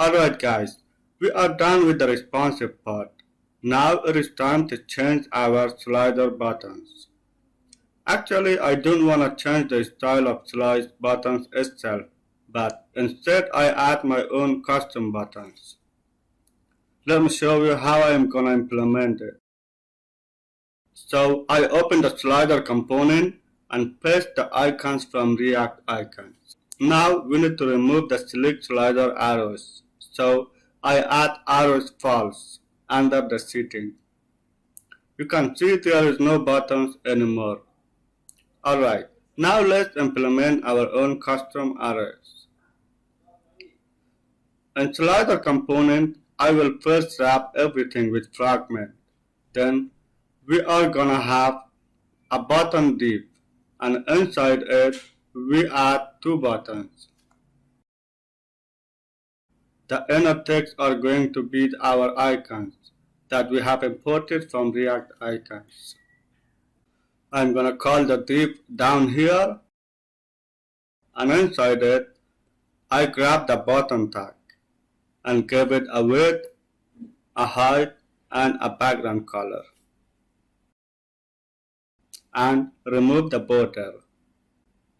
Alright guys, we are done with the responsive part. Now it is time to change our slider buttons. Actually, I don't want to change the style of slide buttons itself, but instead I add my own custom buttons. Let me show you how I am going to implement it. So I open the slider component and paste the icons from React icons. Now we need to remove the select slider arrows. So I add arrows false under the setting. You can see there is no buttons anymore. Alright, now let's implement our own custom arrows. In slider component, I will first wrap everything with fragment. Then we are gonna have a button div, and inside it we add 2 buttons. The inner text are going to be our icons that we have imported from React icons. I'm gonna call the div down here, and inside it I grab the button tag and give it a width, a height, and a background color, and remove the border.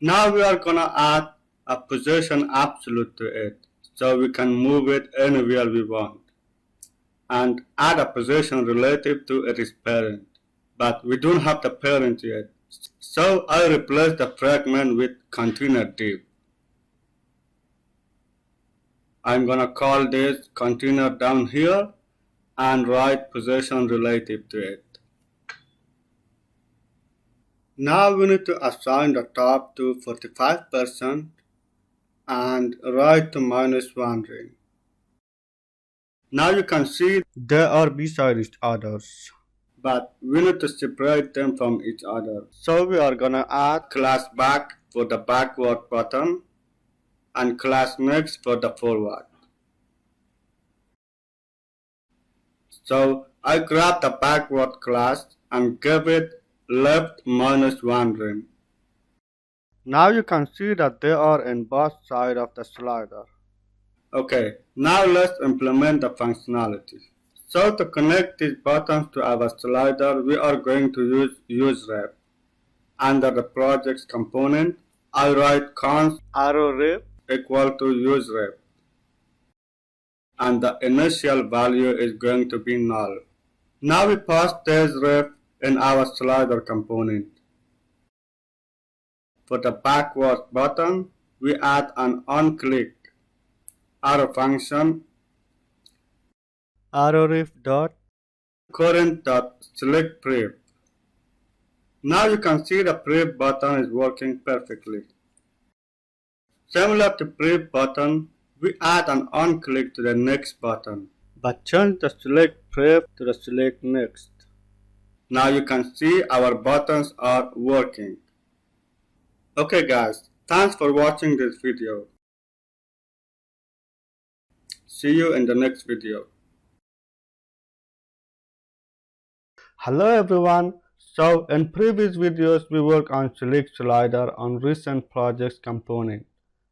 Now we are gonna add a position absolute to it so we can move it anywhere we want, and add a position relative to its parent, but we don't have the parent yet. So I replace the fragment with container div. I'm gonna call this container down here and write position relative to it. Now we need to assign the top to 45% and right to -1 ring. Now you can see they are beside each other, but we need to separate them from each other. So we are gonna add class back for the backward button and class next for the forward. So I grab the backward class and give it left -1 ring. Now you can see that they are in both sides of the slider. Okay, now let's implement the functionality. So to connect these buttons to our slider, we are going to use useref. Under the projects component, I write const arrow ref equal to useref, and the initial value is going to be null. Now we pass this ref in our slider component. For the backward button, we add an onClick arrow function arrowref dot current dot select pref. Now you can see the pref button is working perfectly. Similar to pref button, we add an onClick to the next button, but change the select pref to the select next. Now you can see our buttons are working. Okay guys, thanks for watching this video. See you in the next video. Hello everyone. So in previous videos we worked on select slider on recent projects component.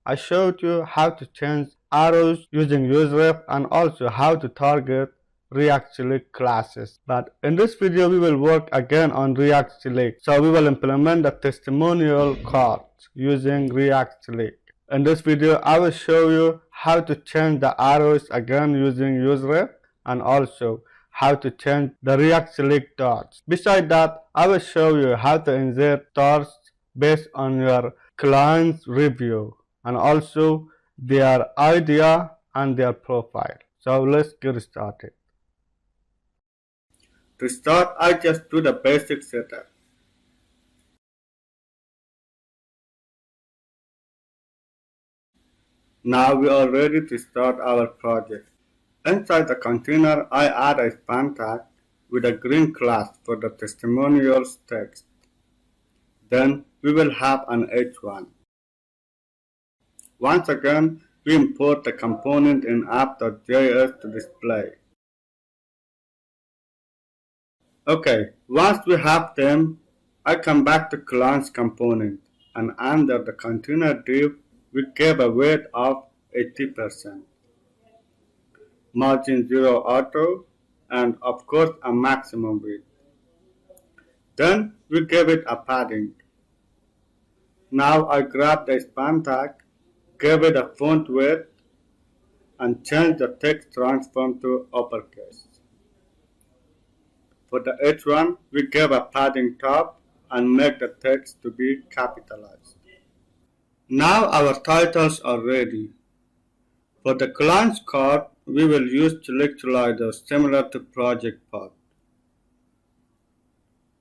I showed you how to change arrows using useref and also how to target React Select classes. But in this video we will work again on React Select. So we will implement the testimonial cards using React Select. In this video I will show you how to change the arrows again using useref and also how to change the React Select dots. Besides that, I will show you how to insert dots based on your client's review and also their idea and their profile. So let's get started. To start, I just do the basic setup. Now we are ready to start our project. Inside the container, I add a span tag with a green class for the testimonials text. Then we will have an h1. Once again, we import the component in app.js to display. Okay, once we have them, I come back to client's component and under the container div, we give a weight of 80%, margin 0 auto, and of course a maximum width. Then we give it a padding. Now I grab the span tag, give it a font width, and change the text transform to uppercase. For the H1, we give a padding top and make the text to be capitalized. Now our titles are ready. For the client's card, we will use select sliders similar to project path.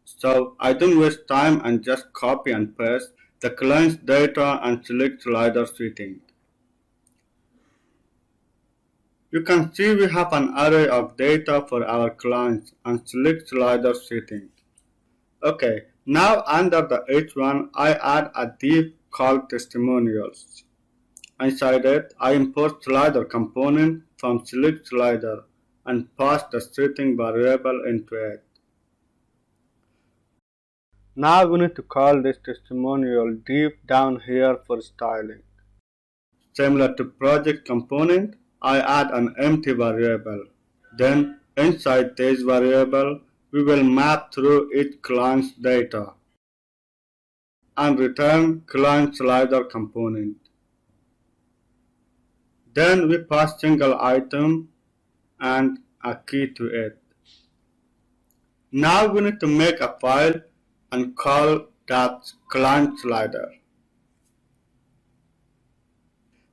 So I don't waste time and just copy and paste the client's data and select slider setting. You can see we have an array of data for our clients and select slider setting. Okay, now under the H1, I add a div called testimonials. Inside it, I import slider component from select slider and pass the setting variable into it. Now we need to call this testimonial div down here for styling. Similar to project component, I add an empty variable. Then inside this variable, we will map through each client's data and return client slider component. Then we pass single item and a key to it. Now we need to make a file and call that client slider.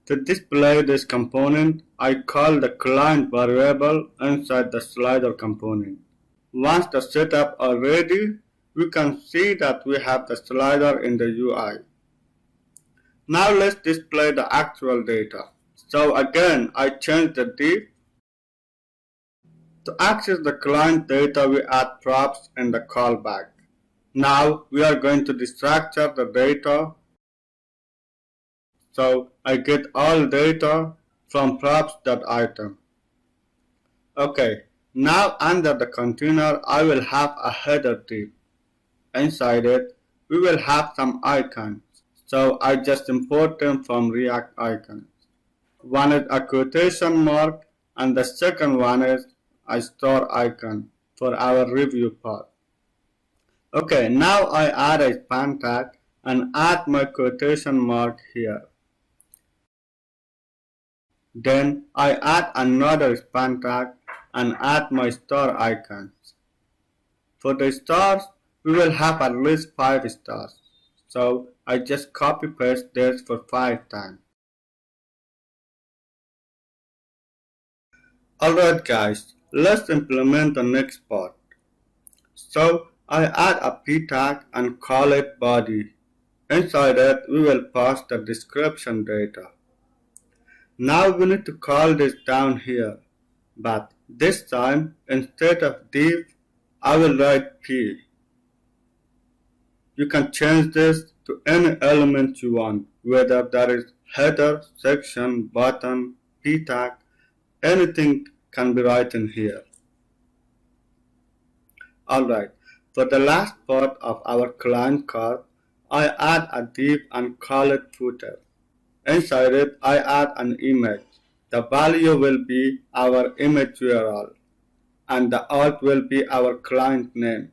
To display this component, I call the client variable inside the slider component. Once the setup are ready, we can see that we have the slider in the UI. Now let's display the actual data. So again, I change the div. To access the client data, we add props in the callback. Now we are going to destructure the data. So I get all data from props.item. Okay, now under the container, I will have a header div. Inside it, we will have some icons. So I just import them from React icons. One is a quotation mark and the second one is a star icon for our review part. Okay, now I add a span tag and add my quotation mark here. Then I add another span tag and add my star icons. For the stars, we will have at least 5 stars. So I just copy paste this for 5 times. Alright guys, let's implement the next part. So I add a p tag and call it body. Inside it, we will pass the description data. Now we need to call this down here, but this time instead of div, I will write p. You can change this to any element you want, whether that is header, section, button, p tag, anything can be written here. Alright, for the last part of our client card, I add a div and call it footer. Inside it, I add an image. The value will be our image URL, and the alt will be our client name.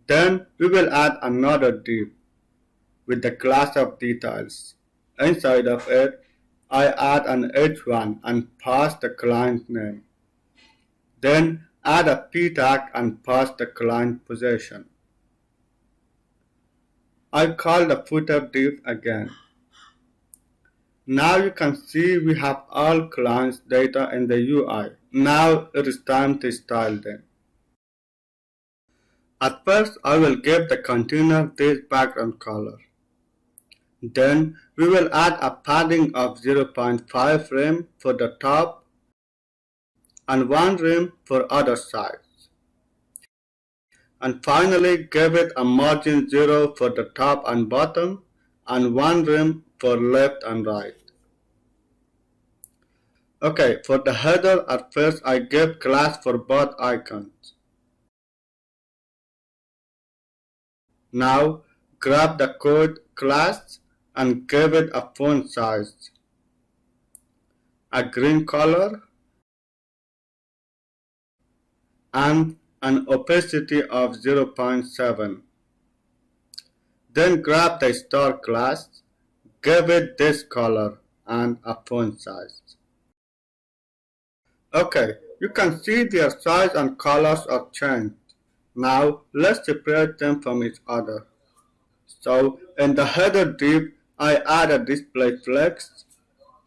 Then we will add another div with the class of details. Inside of it, I add an h1 and pass the client name. Then add a p tag and pass the client position. I call the footer div again. Now you can see we have all clients data in the UI. Now it is time to style them. At first I will give the container this background color. Then we will add a padding of 0.5 rem for the top and 1 rem for other sides. And finally give it a margin 0 for the top and bottom and 1 rem for left and right. Okay, for the header at first I give class for both icons. Now grab the code class and give it a font size, a green color, and an opacity of 0.7. Then grab the star class, give it this color and a font size. Okay, you can see their size and colors are changed. Now let's separate them from each other. So in the header div, I add a display flex,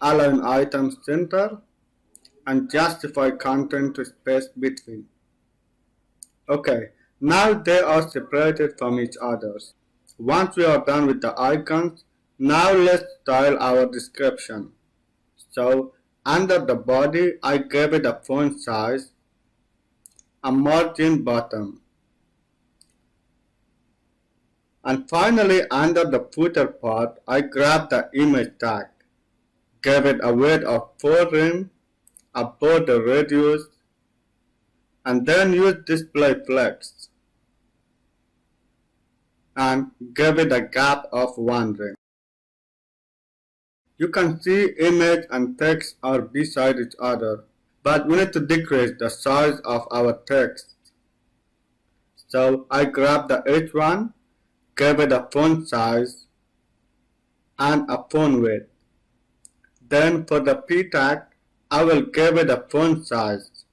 align items center, and justify content to space between. Okay, now they are separated from each other. Once we are done with the icons, now let's style our description. So under the body, I gave it a font size, a margin bottom. And finally, under the footer part, I grabbed the image tag, gave it a width of 4 rem, a border radius, and then used display flex and gave it a gap of 1 rem. You can see image and text are beside each other, but we need to decrease the size of our text. So I grabbed the h1, gave it a font size and a font width. Then for the p tag, I will give it a font size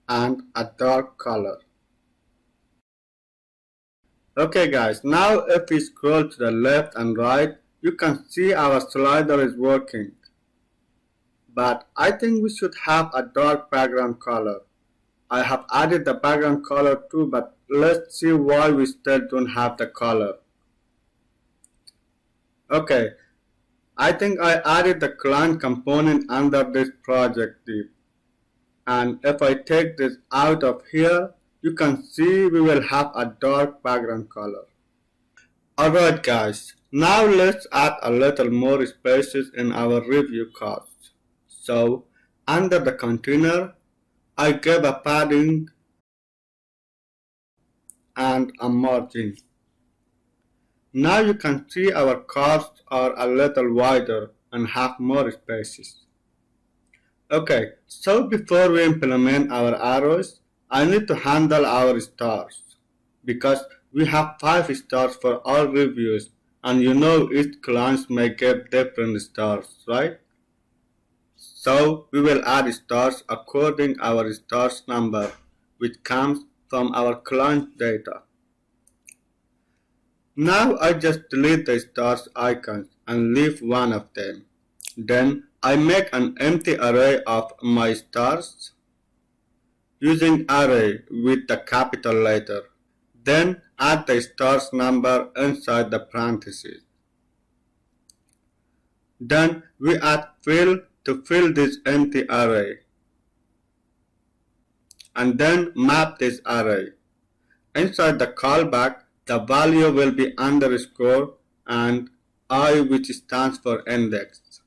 and a dark color. Okay guys, now if we scroll to the left and right, you can see our slider is working. But I think we should have a dark background color. I have added the background color too, but let's see why we still don't have the color. Okay, I think I added the client component under this project div. And if I take this out of here, you can see we will have a dark background color. Alright guys, now let's add a little more spaces in our review cards. So under the container, I give a padding and a margin. Now you can see our cards are a little wider and have more spaces. Okay, so before we implement our arrows, I need to handle our stars, because we have 5 stars for all reviews, and you know each client may give different stars, right? So we will add stars according our stars number, which comes from our client data. Now I just delete the stars icons and leave one of them. Then I make an empty array of my stars using array with the capital letter. Then add the stars number inside the parentheses. Then we add fill to fill this empty array. And then map this array. Inside the callback, the value will be underscore and I, which stands for index.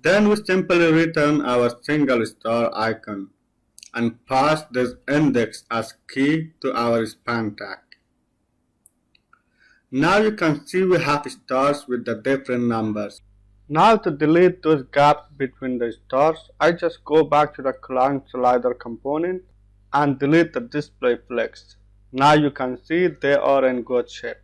Then we simply return our single star icon and pass this index as key to our span tag. Now you can see we have stars with the different numbers. Now to delete those gaps between the stars, I just go back to the client slider component and delete the display flex. Now you can see they are in good shape.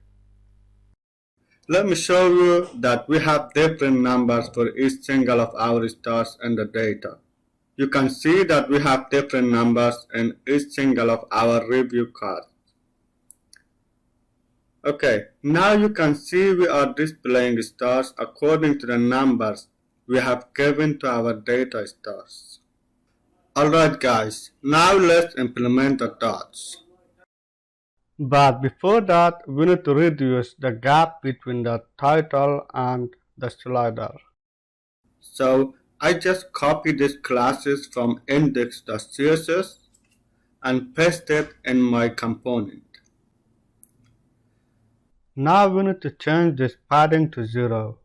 Let me show you that we have different numbers for each single of our stars in the data. You can see that we have different numbers in each single of our review cards. Okay, now you can see we are displaying stars according to the numbers we have given to our data stars. Alright guys, now let's implement the dots. But before that, we need to reduce the gap between the title and the slider. So I just copy these classes from index.css and paste it in my component. Now we need to change this padding to 0.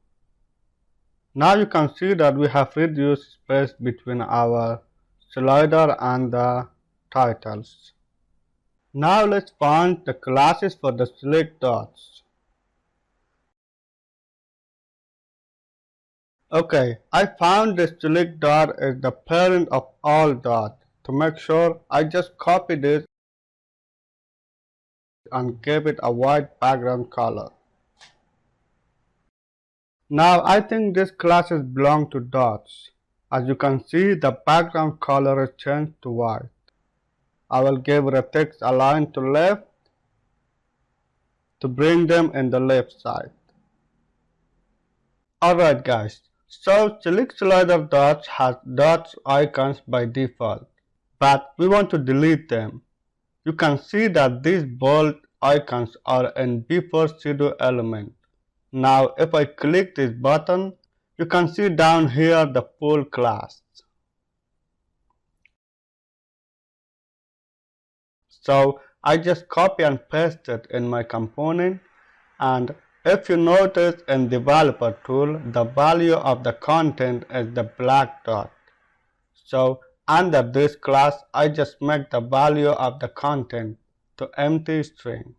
Now you can see that we have reduced space between our slider and the titles. Now let's find the classes for the select dots. Okay, I found the select dot is the parent of all dots. To make sure, I just copy this and give it a white background color. Now I think these classes belong to dots. As you can see, the background color is changed to white. I will give the text align to left to bring them in the left side. Alright guys, so select slider dots has dots icons by default, but we want to delete them. You can see that these bold icons are in before pseudo element. Now if I click this button, you can see down here the full class. So I just copy and paste it in my component, and if you notice in developer tool, the value of the content is the black dot. So under this class, I just make the value of the content to empty string.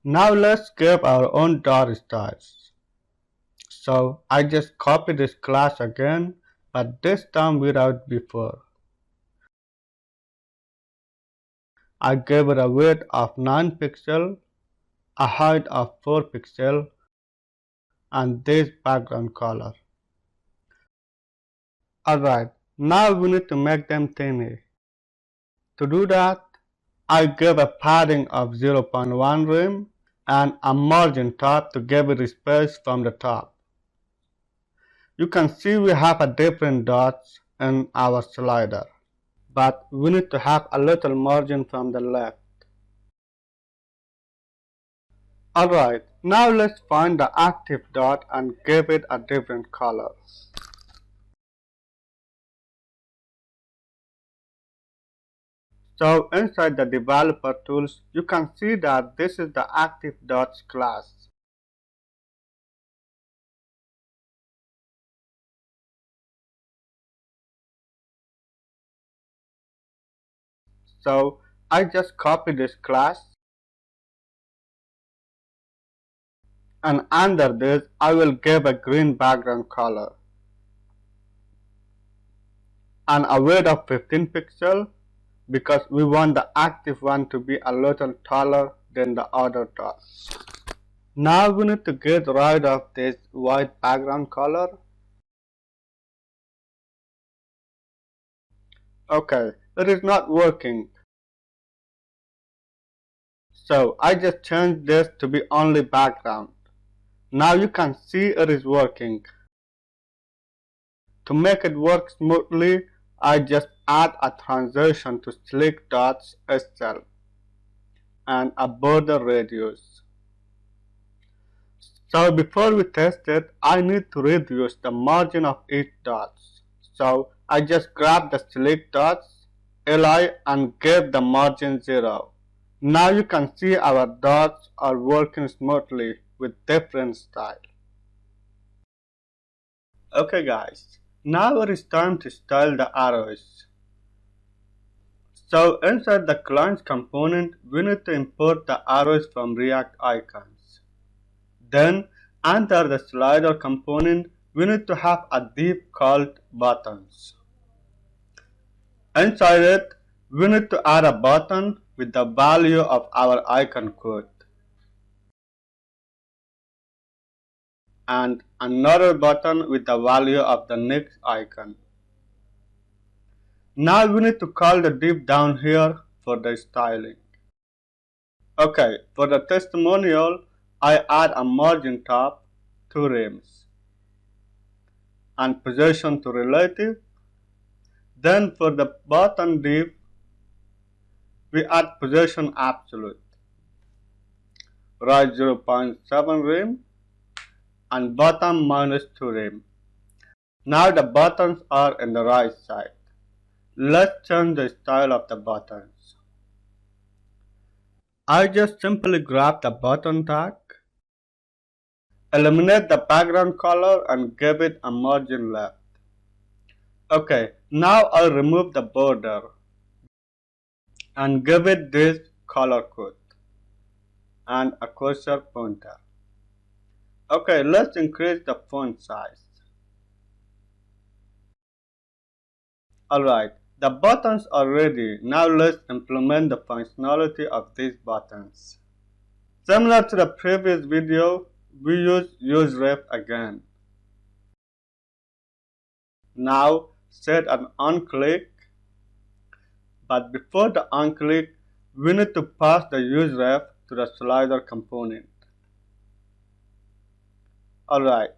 Now let's give our own dot styles. So I just copy this class again, but this time without before. I give it a width of 9 pixels, a height of 4 pixels, and this background color. Alright, now we need to make them tiny. To do that, I give a padding of 0.1 rem and a margin top to give it space from the top. You can see we have a different dots in our slider, but we need to have a little margin from the left. Alright, now let's find the active dot and give it a different color. So inside the developer tools, you can see that this is the active dots class. So I just copy this class, and under this I will give a green background color and a width of 15 pixels because we want the active one to be a little taller than the other dots. Now we need to get rid of this white background color. Okay, it is not working. So I just changed this to be only background. Now you can see it is working. To make it work smoothly, I just add a transition to select dots itself and a border radius. So before we test it, I need to reduce the margin of each dot. So I just grab the select dots, li, and give the margin 0. Now you can see our dots are working smoothly with different style. Okay guys, Now it is time to style the arrows. So inside the client's component, we need to import the arrows from React icons. Then, under the slider component, we need to have a div called buttons. Inside it, we need to add a button with the value of our icon code, and another button with the value of the next icon. Now we need to call the div down here for the styling. Okay, for the testimonial, I add a margin top, 2 rems, and position to relative. Then for the button div, we add position absolute, right 0.7 rem, and bottom minus 2 rem. Now the buttons are in the right side. Let's change the style of the buttons. I just simply grab the button tag, eliminate the background color and give it a margin left. Okay, now I'll remove the border and give it this color code and a cursor pointer. Okay, let's increase the font size. Alright, the buttons are ready. Now let's implement the functionality of these buttons. Similar to the previous video, we use useRef again. Now set an onClick, but before the onClick, we need to pass the useRef to the slider component. Alright,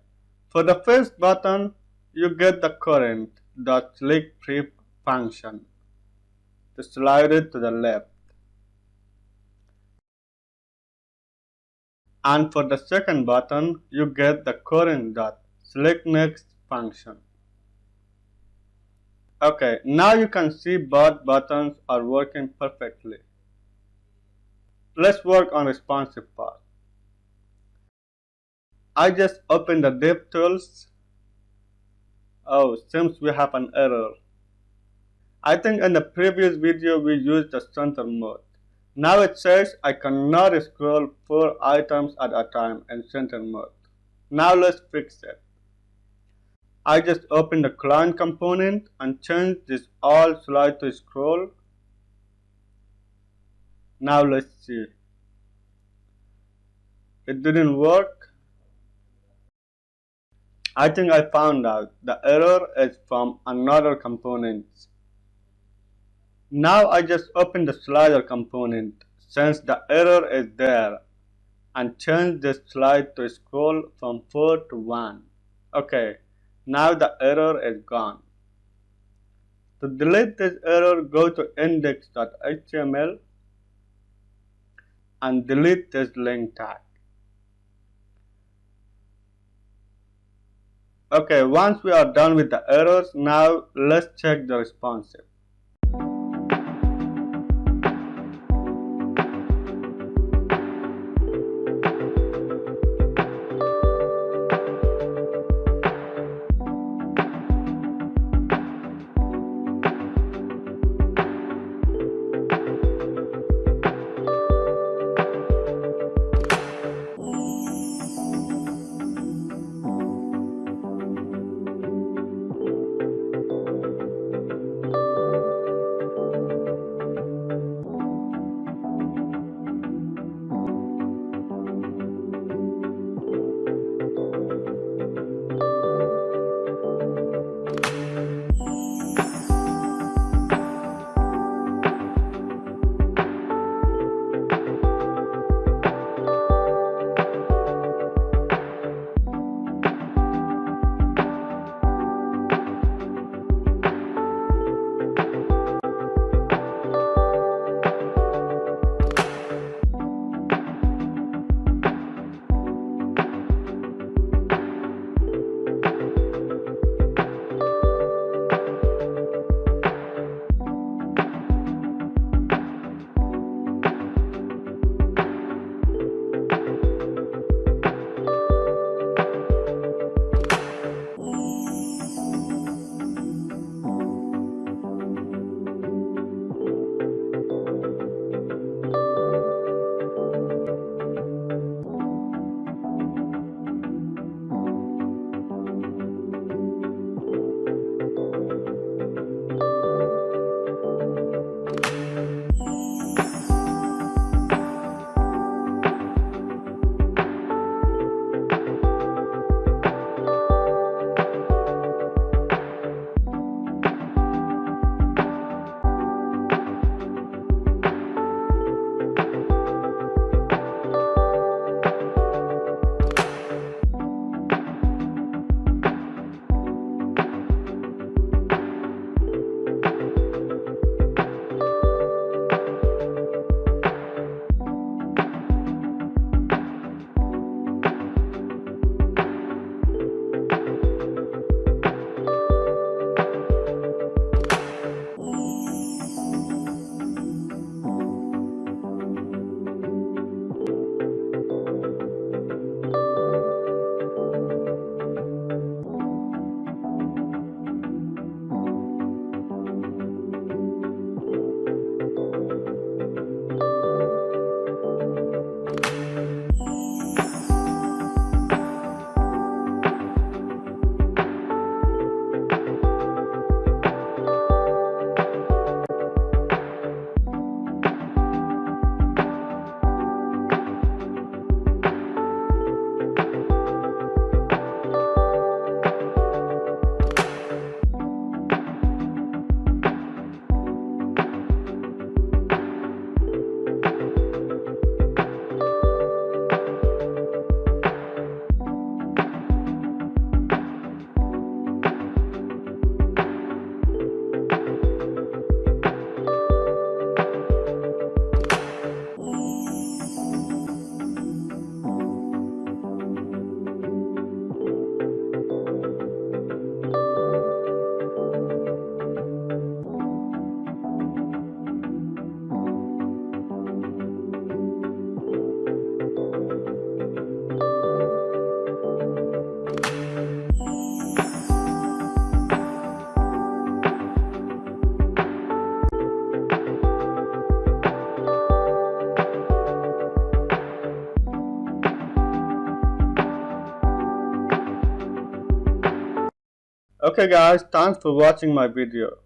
for the first button, you get the current.selectPref function to slide it to the left. And for the second button, you get the current.selectNext function. Okay, now you can see both buttons are working perfectly. Let's work on responsive part. I just opened the DevTools. Oh, seems we have an error. I think in the previous video we used the center mode. Now it says I cannot scroll 4 items at a time in center mode. Now let's fix it. I just opened the client component and changed this all slide to scroll. Now let's see. It didn't work. I think I found out the error is from another component. Now I just open the slider component since the error is there and change this slide to scroll from 4 to 1. Okay, now the error is gone. To delete this error, go to index.html and delete this link tag. Okay, once we are done with the errors, now let's check the responsive. Okay guys, thanks for watching my video.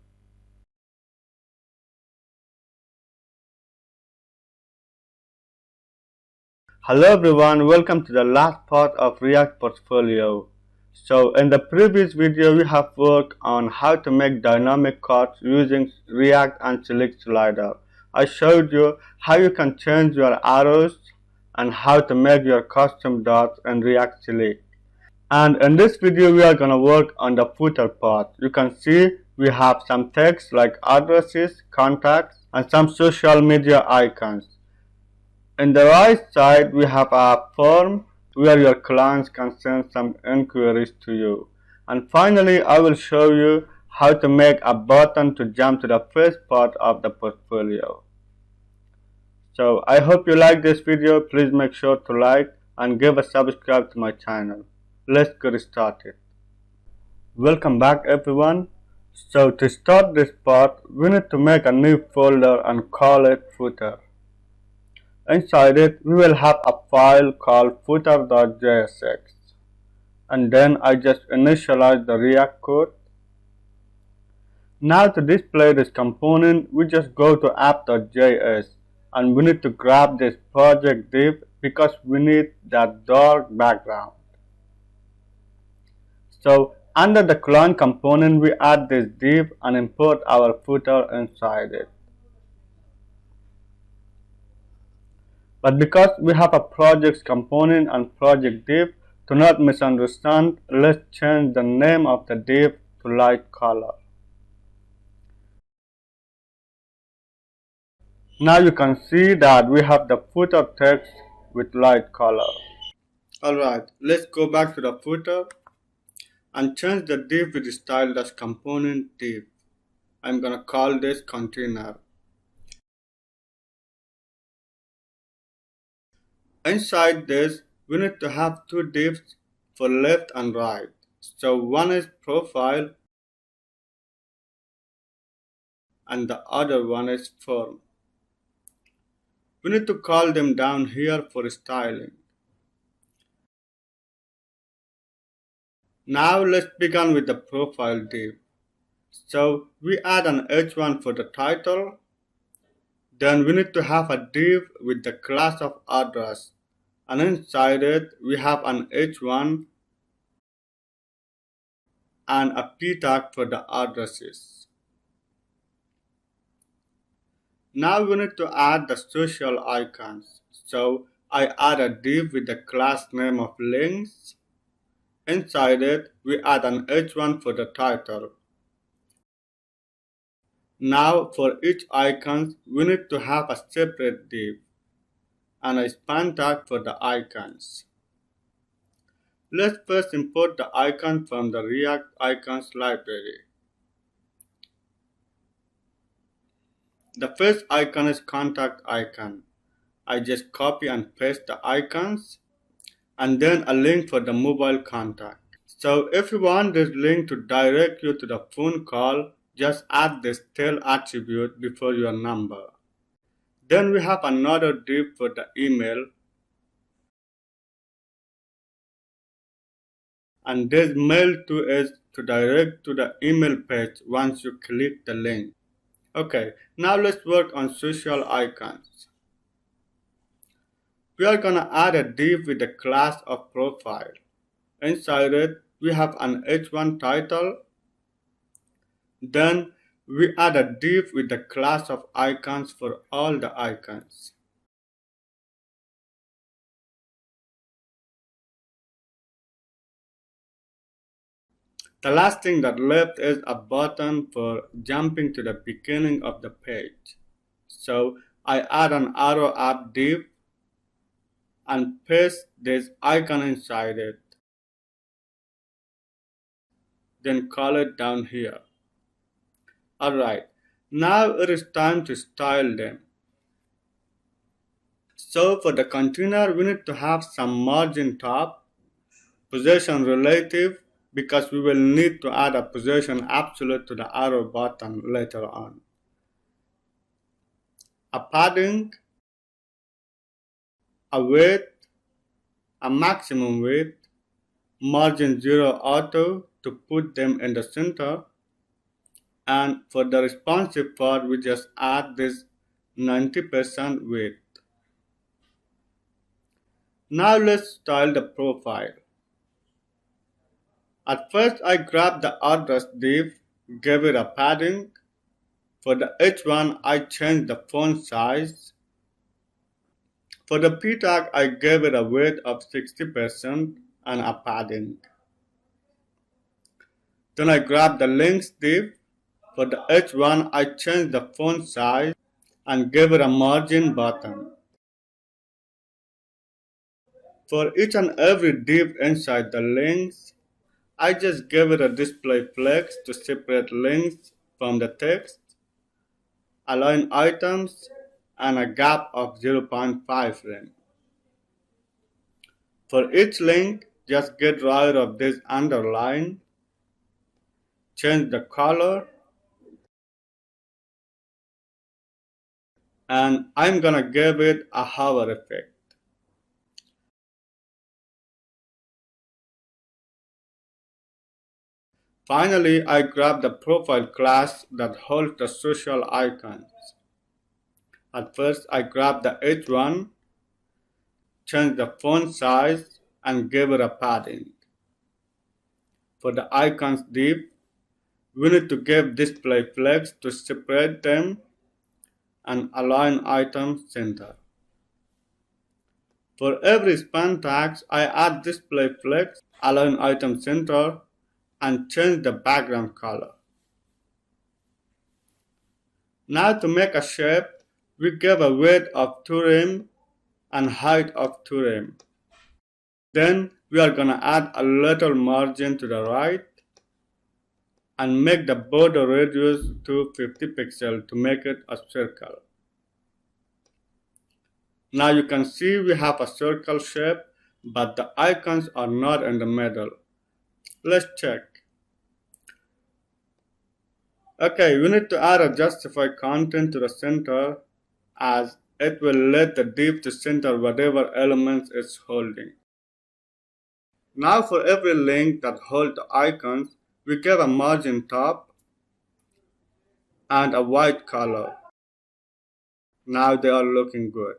Hello everyone, welcome to the last part of React portfolio. So in the previous video we have worked on how to make dynamic cards using React and Select slider. I showed you how you can change your arrows and how to make your custom dots in React Select. And in this video we are gonna work on the footer part. You can see we have some text like addresses, contacts, and some social media icons. On the right side, we have a form where your clients can send some inquiries to you. And finally, I will show you how to make a button to jump to the first part of the portfolio. So I hope you like this video. Please make sure to like and give a subscribe to my channel. Let's get started. Welcome back everyone. So to start this part, we need to make a new folder and call it footer. Inside it, we will have a file called footer.jsx, and then I just initialize the React code. Now to display this component, we just go to app.js, and we need to grab this project div because we need that dark background. So under the client component, we add this div and import our footer inside it. But because we have a projects component and project div, to not misunderstand, let's change the name of the div to light color. Now you can see that we have the footer text with light color. Alright, let's go back to the footer and change the div with the style as component div. I'm gonna call this container. Inside this, we need to have two divs for left and right. So one is profile and the other one is form. We need to call them down here for styling. Now let's begin with the profile div. So we add an h1 for the title. Then we need to have a div with the class of address. And inside it, we have an h1 and a p tag for the addresses. Now we need to add the social icons. So I add a div with the class name of links. Inside it, we add an h1 for the title. Now for each icon, we need to have a separate div and a span tag for the icons. Let's first import the icon from the React Icons library. The first icon is contact icon. I just copy and paste the icons and then a link for the mobile contact. So if you want this link to direct you to the phone call, just add this tail attribute before your number. Then we have another div for the email, and this mail to is to direct to the email page once you click the link. Okay, now let's work on social icons. We are gonna add a div with the class of profile. Inside it, we have an h1 title. Then we add a div with the class of icons for all the icons. The last thing that left is a button for jumping to the beginning of the page. So I add an arrow up div and paste this icon inside it. Then call it down here. Alright, now it is time to style them. So for the container, we need to have some margin top, position relative, because we will need to add a position absolute to the arrow button later on. A padding, a width, a maximum width, margin 0 auto to put them in the center, and for the responsive part we just add this 90% width. Now let's style the profile. At first I grabbed the address div, gave it a padding. For the H1 I changed the font size. For the P tag I gave it a width of 60% and a padding. Then I grabbed the links div. For the H1 I changed the font size and gave it a margin button. For each and every div inside the links, I just gave it a display flex to separate links from the text, align items, and a gap of 0.5 rem. For each link, just get rid of this underline, change the color, and I'm gonna give it a hover effect. Finally, I grab the profile class that holds the social icons. At first, I grab the H1, change the font size, and give it a padding. For the icons div, we need to give display flex to separate them and align items center. For every span tags, I add display flex, align item center, and change the background color. Now to make a shape, we give a width of 2 rem and height of 2 rem. Then we are gonna add a little margin to the right and make the border radius to 50 pixels to make it a circle. Now you can see we have a circle shape, but the icons are not in the middle. Let's check. Okay, we need to add a justify content to the center, as it will let the div to center whatever elements it's holding. Now for every link that holds the icons, we give a margin top and a white color. Now they are looking good.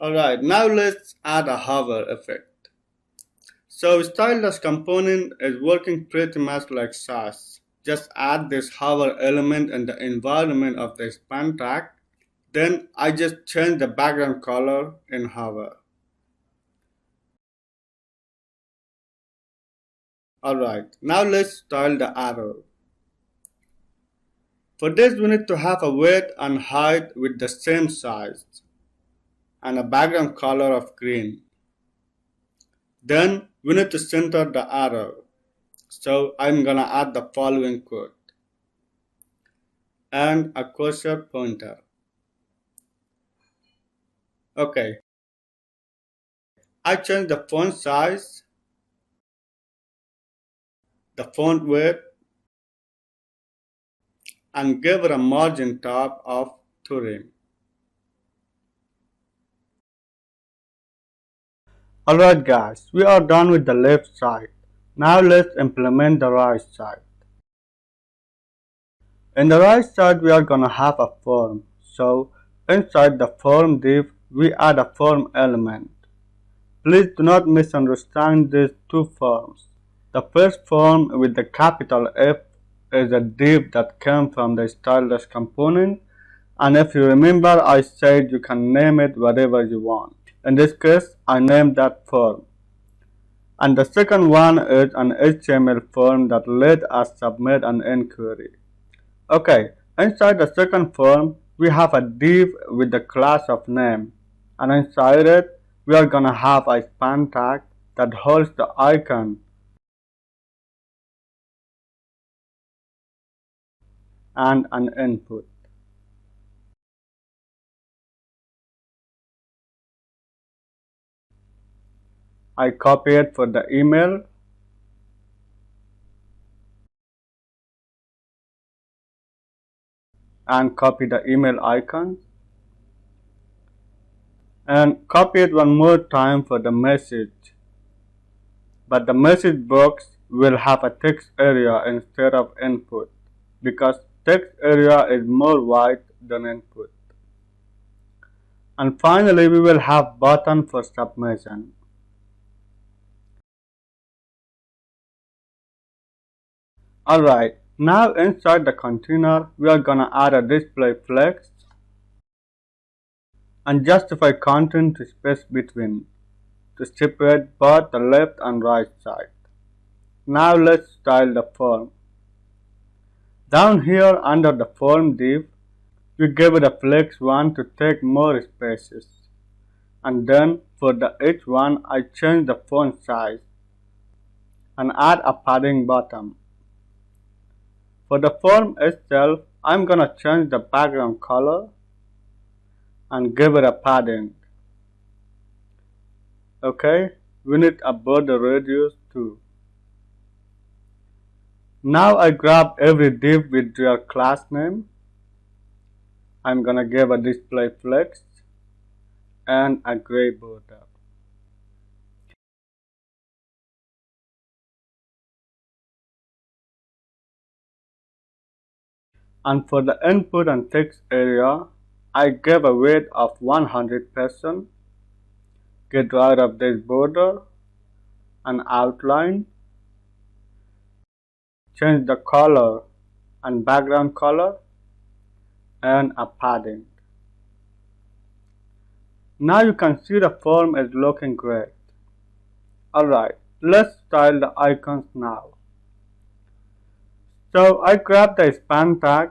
Alright, now let's add a hover effect. So styleless component is working pretty much like SAS. Just add this hover element in the environment of the span tag. Then I just change the background color in hover. Alright, now let's style the arrow. For this we need to have a width and height with the same size and a background color of green. Then we need to center the arrow. So I'm gonna add the following code and a cursor pointer. Okay. I change the font size, the font width, and give it a margin top of 2 rem. Alright guys, we are done with the left side. Now let's implement the right side. In the right side we are gonna have a form. So inside the form div we add a form element. Please do not misunderstand these two forms. The first form with the capital F is a div that came from the styleless component, and if you remember I said you can name it whatever you want. In this case I named that form. And the second one is an HTML form that let us submit an inquiry. Okay, inside the second form we have a div with the class of name, and inside it we are gonna have a span tag that holds the icon and an input. I copy it for the email and copy the email icon and copy it one more time for the message, but the message box we'll have a text area instead of input because text area is more wide than input. And finally, we will have button for submission. Alright, now inside the container, we are gonna add a display flex and justify content to space between to separate both the left and right side. Now let's style the form. Down here under the form div, we give it a flex one to take more spaces. And then for the each one, I change the font size and add a padding bottom. For the form itself, I'm gonna change the background color and give it a padding. Okay, we need a border radius too. Now I grab every div with their class name. I'm gonna give a display flex and a gray border. And for the input and text area, I give a weight of 100%, get rid of this border and outline, change the color and background color, and a padding. Now you can see the form is looking great. Alright, let's style the icons now. So I grab the span tag,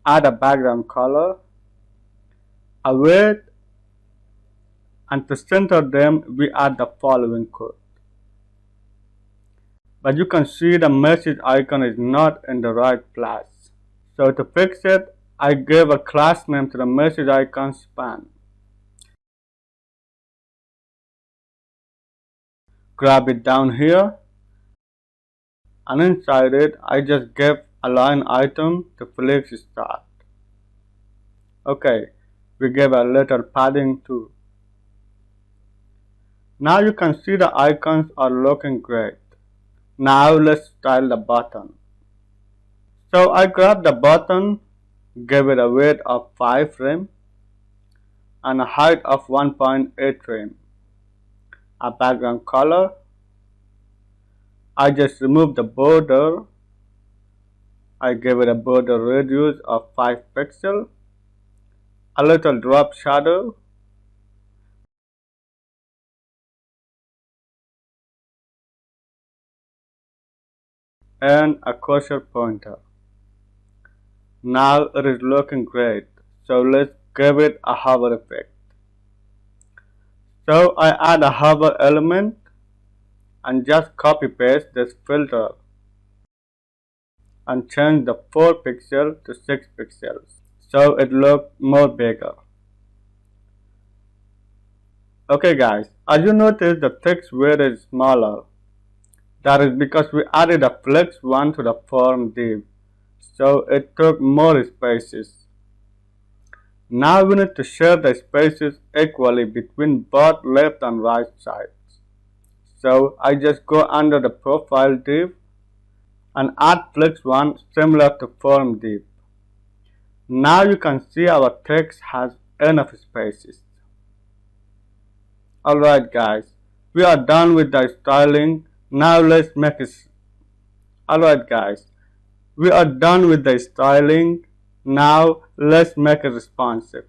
add a background color, a weight, and to center them we add the following code. But you can see the message icon is not in the right place. So to fix it, I give a class name to the message icon span. Grab it down here, and inside it I just give a line item to flex start. Okay, we give a little padding too. Now you can see the icons are looking great. Now let's style the button. So I grab the button, give it a weight of 5 rem and a height of 1.8 rem. A background color. I just remove the border. I give it a border radius of 5 pixels. A little drop shadow. And a cursor pointer. Now it is looking great. So let's give it a hover effect. So I add a hover element and just copy paste this filter and change the 4 pixels to 6 pixels so it looks more bigger. Okay guys, as you notice the text weight is smaller. That is because we added a flex one to the form div, so it took more spaces. Now we need to share the spaces equally between both left and right sides. So I just go under the profile div and add flex one similar to form div. Now you can see our text has enough spaces. Alright guys, we are done with the styling. Now let's make it. Alright guys, we are done with the styling. Now let's make it responsive.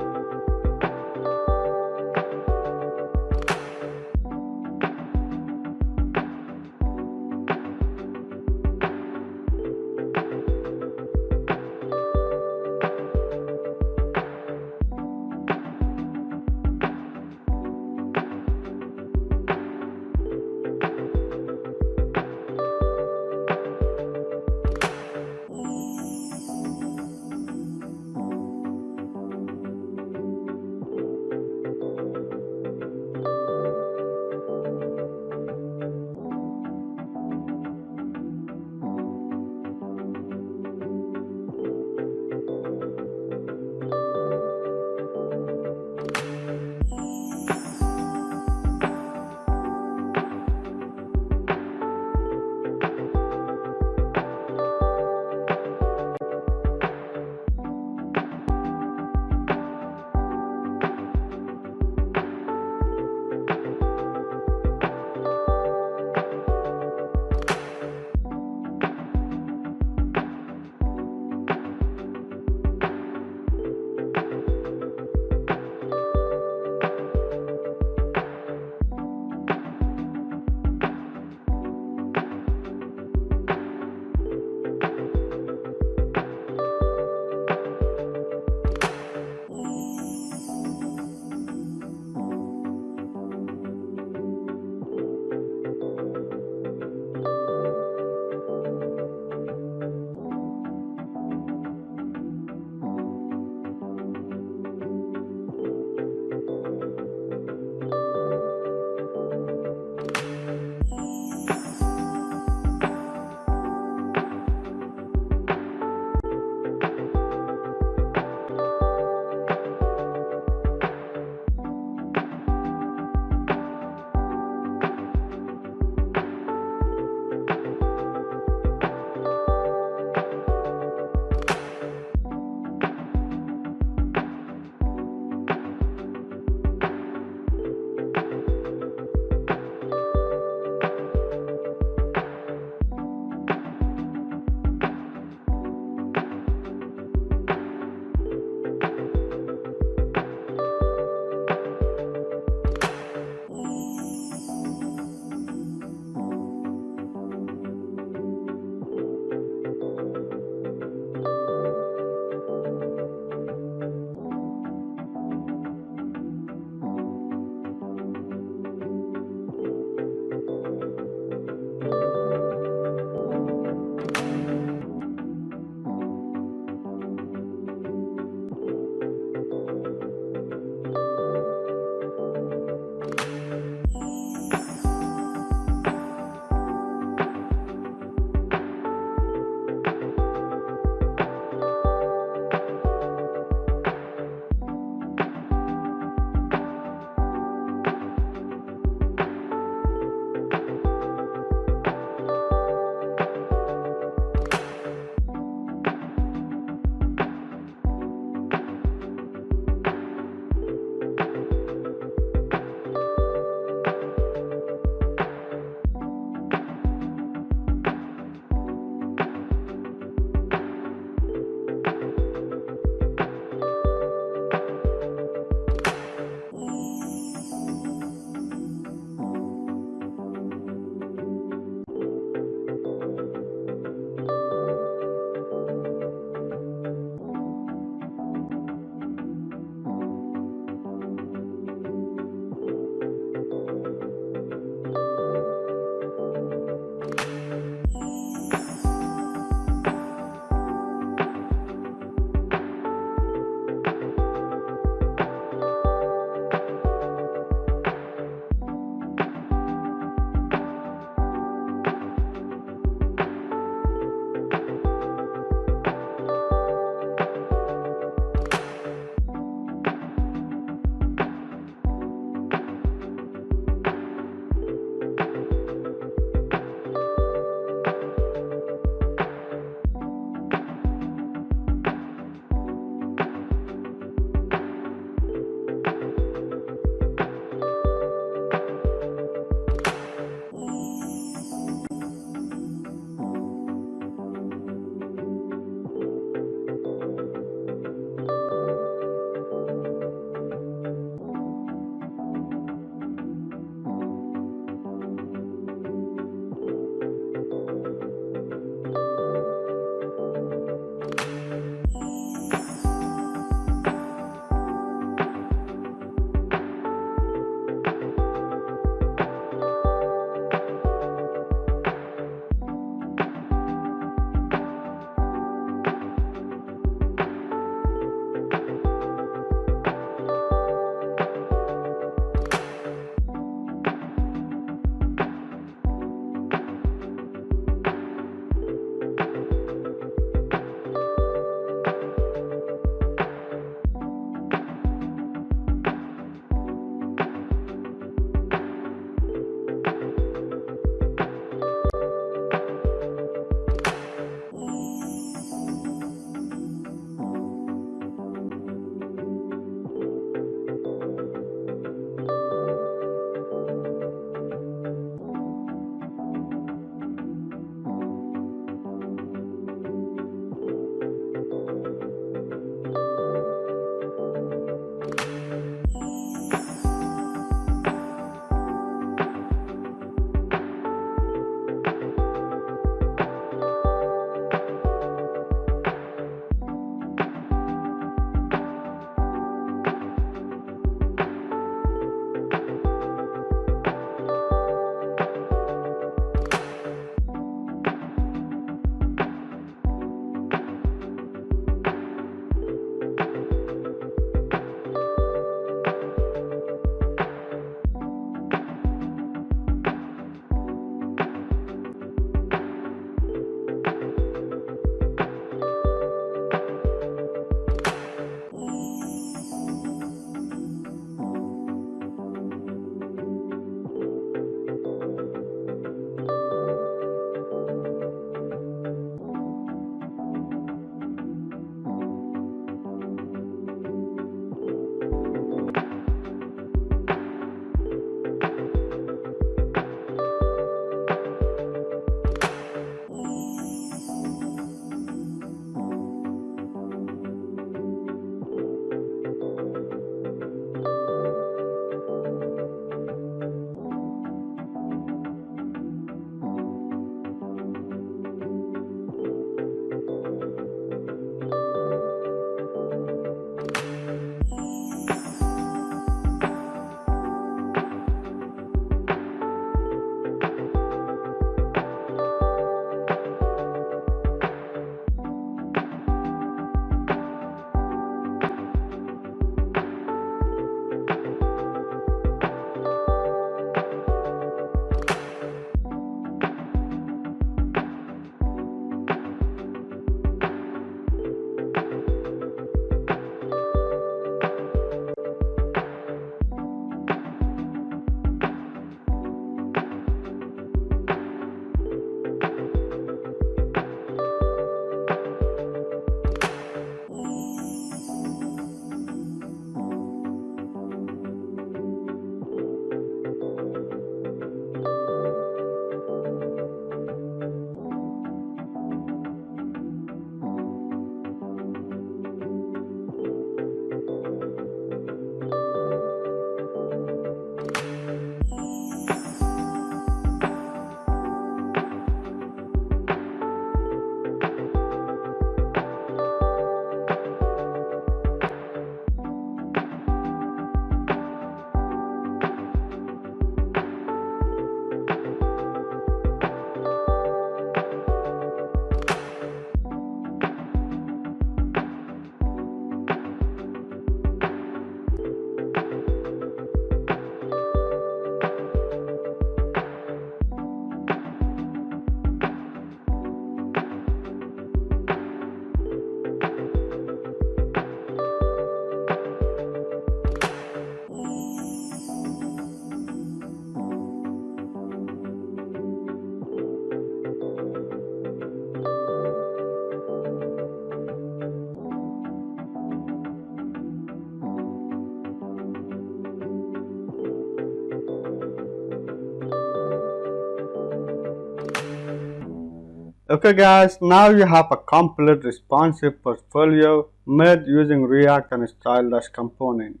Okay guys, now you have a complete responsive portfolio made using React and Style-Component.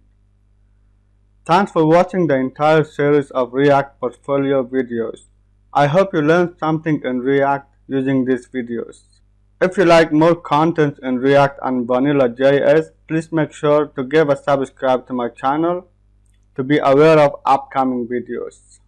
Thanks for watching the entire series of React portfolio videos. I hope you learned something in React using these videos. If you like more content in React and Vanilla.js, please make sure to give a subscribe to my channel to be aware of upcoming videos.